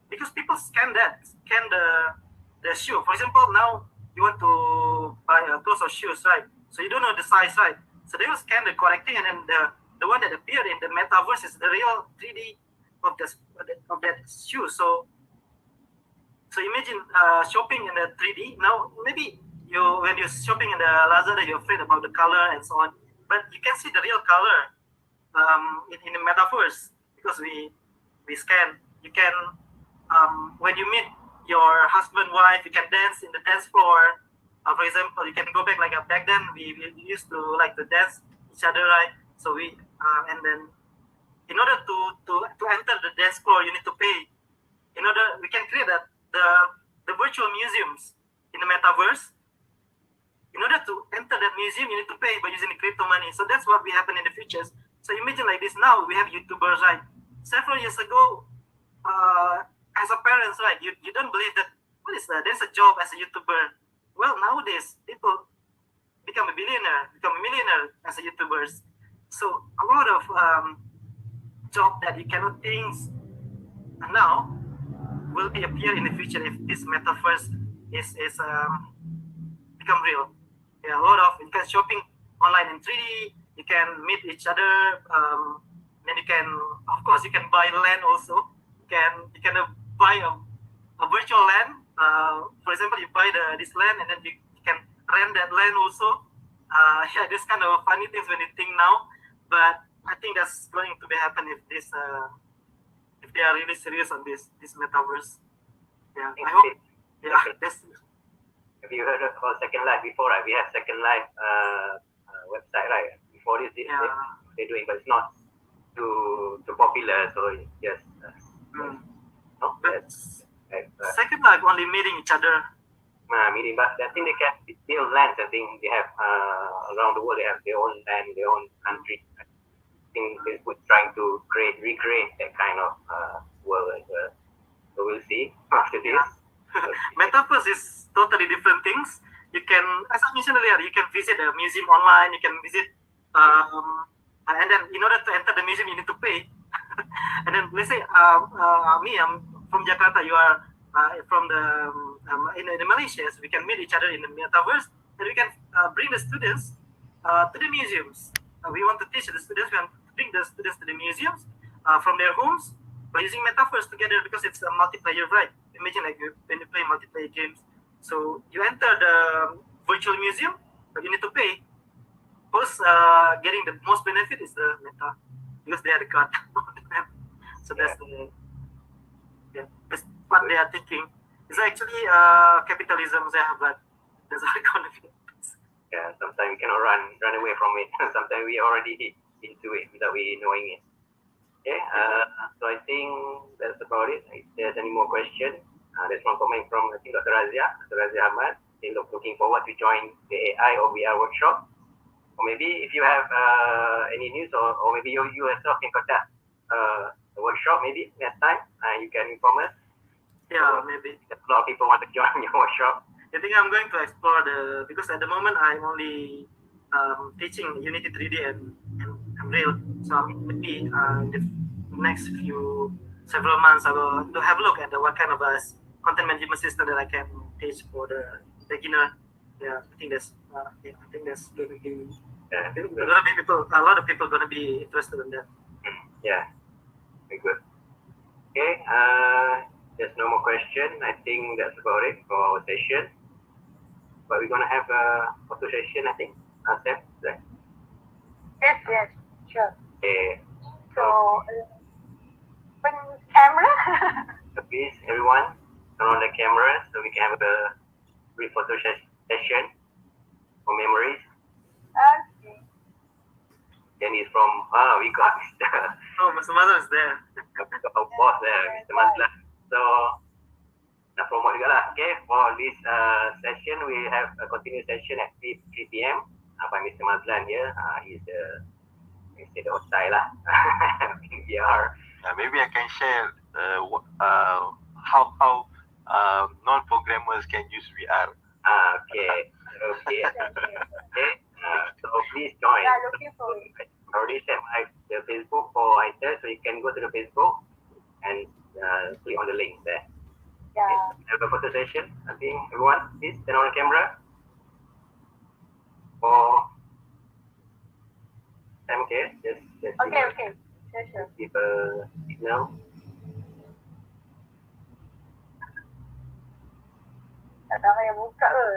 because people scan the shoe. For example, now you want to buy clothes or shoes, right? So you don't know the size, right? So they will scan the correct thing, and then the one that appeared in the metaverse is the real 3D of that shoe. So imagine shopping in the 3D. Now maybe when you're shopping in the Lazada, you're afraid about the color and so on. But you can see the real color in the metaverse because we scan. You can when you meet your husband, wife, you can dance in the dance floor. For example, you can go back back then we used to like to dance each other, right? So and then in order to enter the dance floor, you need to pay. We can create the virtual museums in the metaverse. In order to enter that museum, you need to pay by using the crypto money. So that's what will happen in the future. So imagine like this. Now we have YouTubers, right? Several years ago, as a parents, right? You don't believe that what is that? There's a job as a YouTuber. Well, nowadays people become a billionaire, become a millionaire as a YouTubers. So a lot of job that you cannot think now will be appear in the future if this metaverse is become real. Yeah, a lot of you can shopping online in 3D. You can meet each other. Then you can, of course, you can buy land also. You can buy a virtual land. For example, you buy this land and then you can rent that land also. Yeah, this kind of funny things when you think now, but I think that's going to be happen if this if they are really serious on this metaverse. Yeah, I hope. Yeah, that's. Have you heard about Second Life before, right? We have Second Life website, right? Before this, they're doing, but it's not too popular, so it's just no. Second Life only meeting each other. Meeting, but I think they can build lands. I think they have around the world. They have their own land, their own country. I think they're trying to recreate that kind of world as well. So we'll see after this. Metaverse is totally different things. You can, as I mentioned earlier, you can visit a museum online. You can visit, and then in order to enter the museum, you need to pay. And then let's say, me, I'm from Jakarta. You are from in Malaysia. So we can meet each other in the metaverse, and we can bring the students to the museums. We want to teach the students. We want to bring the students to the museums from their homes by using metaverse together because it's a multiplayer, right? Imagine like when you play multiplayer games. So you enter the virtual museum, but you need to pay. First, getting the most benefit is the meta because they are the card. So that's that's what they are thinking. It's actually capitalism, but that's how economy is. Yeah, sometimes we cannot run away from it. Sometimes we already into it without we knowing it. Okay, so I think that's about it. If there's any more questions, there's one comment from I think Dr. Razia Ahmad. They looking forward to join the AI or VR workshop. Or maybe if you have any news or maybe you yourself can conduct a workshop maybe next time, you can inform us. Yeah, maybe. A lot of people want to join your workshop. I think I'm going to explore because at the moment I'm only teaching Unity 3D and Unreal. So maybe the next several months I will to have a look at what kind of content management system that I can teach for the beginner. Yeah, I think that's going to be a lot of people going to be interested in that. Yeah, very good. Okay, there's no more question. I think that's about it for our session. But we're gonna have a photo session, I think. Sam, right? Yes, sure. Okay. So, open camera. Please, everyone, turn on the camera so we can have a brief photo session for memories. Okay. Then he's from, we got Oh, Mr. Mother is there. our boss there, Mr. Mazlan. So, nak promote juga lah. Okay, for this session, we have a continuous session at 3 p.m. By Mr. Mazlan here. He's the outside lah. VR. Maybe I can share how non-programmers can use VR. Okay. So please join. Yeah, looking forward. I already set the Facebook for HITeL's, so you can go to the Facebook and click on the link there. Yeah. Okay, have a photo session. I think everyone, please turn on the camera. Okay, just Okay. Sure. give a signal. Tak tahu yang buka ke?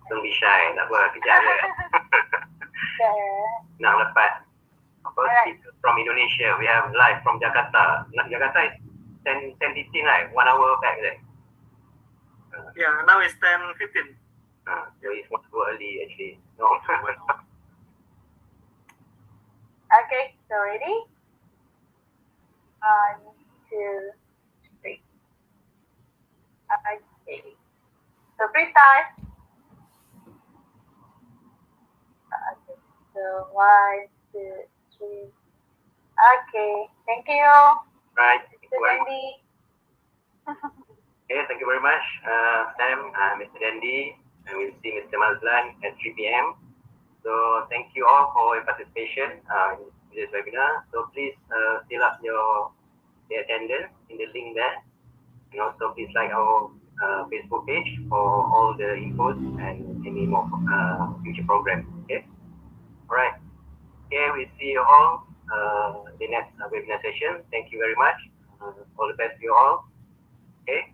Don't be shy, tak apa, kejap je. Nak dapat people from Indonesia. We have live from Jakarta. Jakarta is 10:15, right? 1 hour back there. Yeah, now it's 10:15. So it's 1 hour early actually. No. Okay, so ready? 1, 2, 3. Okay. So freestyle. Okay. So 1, 2, 3. Okay. Thank you. Right. Mr. Dendi. Okay, thank you very much, Sam, Mr. Dendi. and we'll see Mr. Mazlan at 3 p.m. So thank you all for your participation in this webinar. So please fill up the attendance in the link there, and also please like our Facebook page for all the infos and any more future programs. Okay. All right. Okay. We see you all the next webinar session. Thank you very much. All the best to you all. Okay.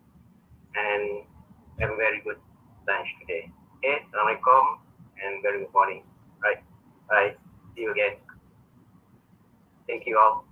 And have a very good lunch today. Okay. Assalamualaikum and very good morning. Right. Bye. See you again. Thank you all.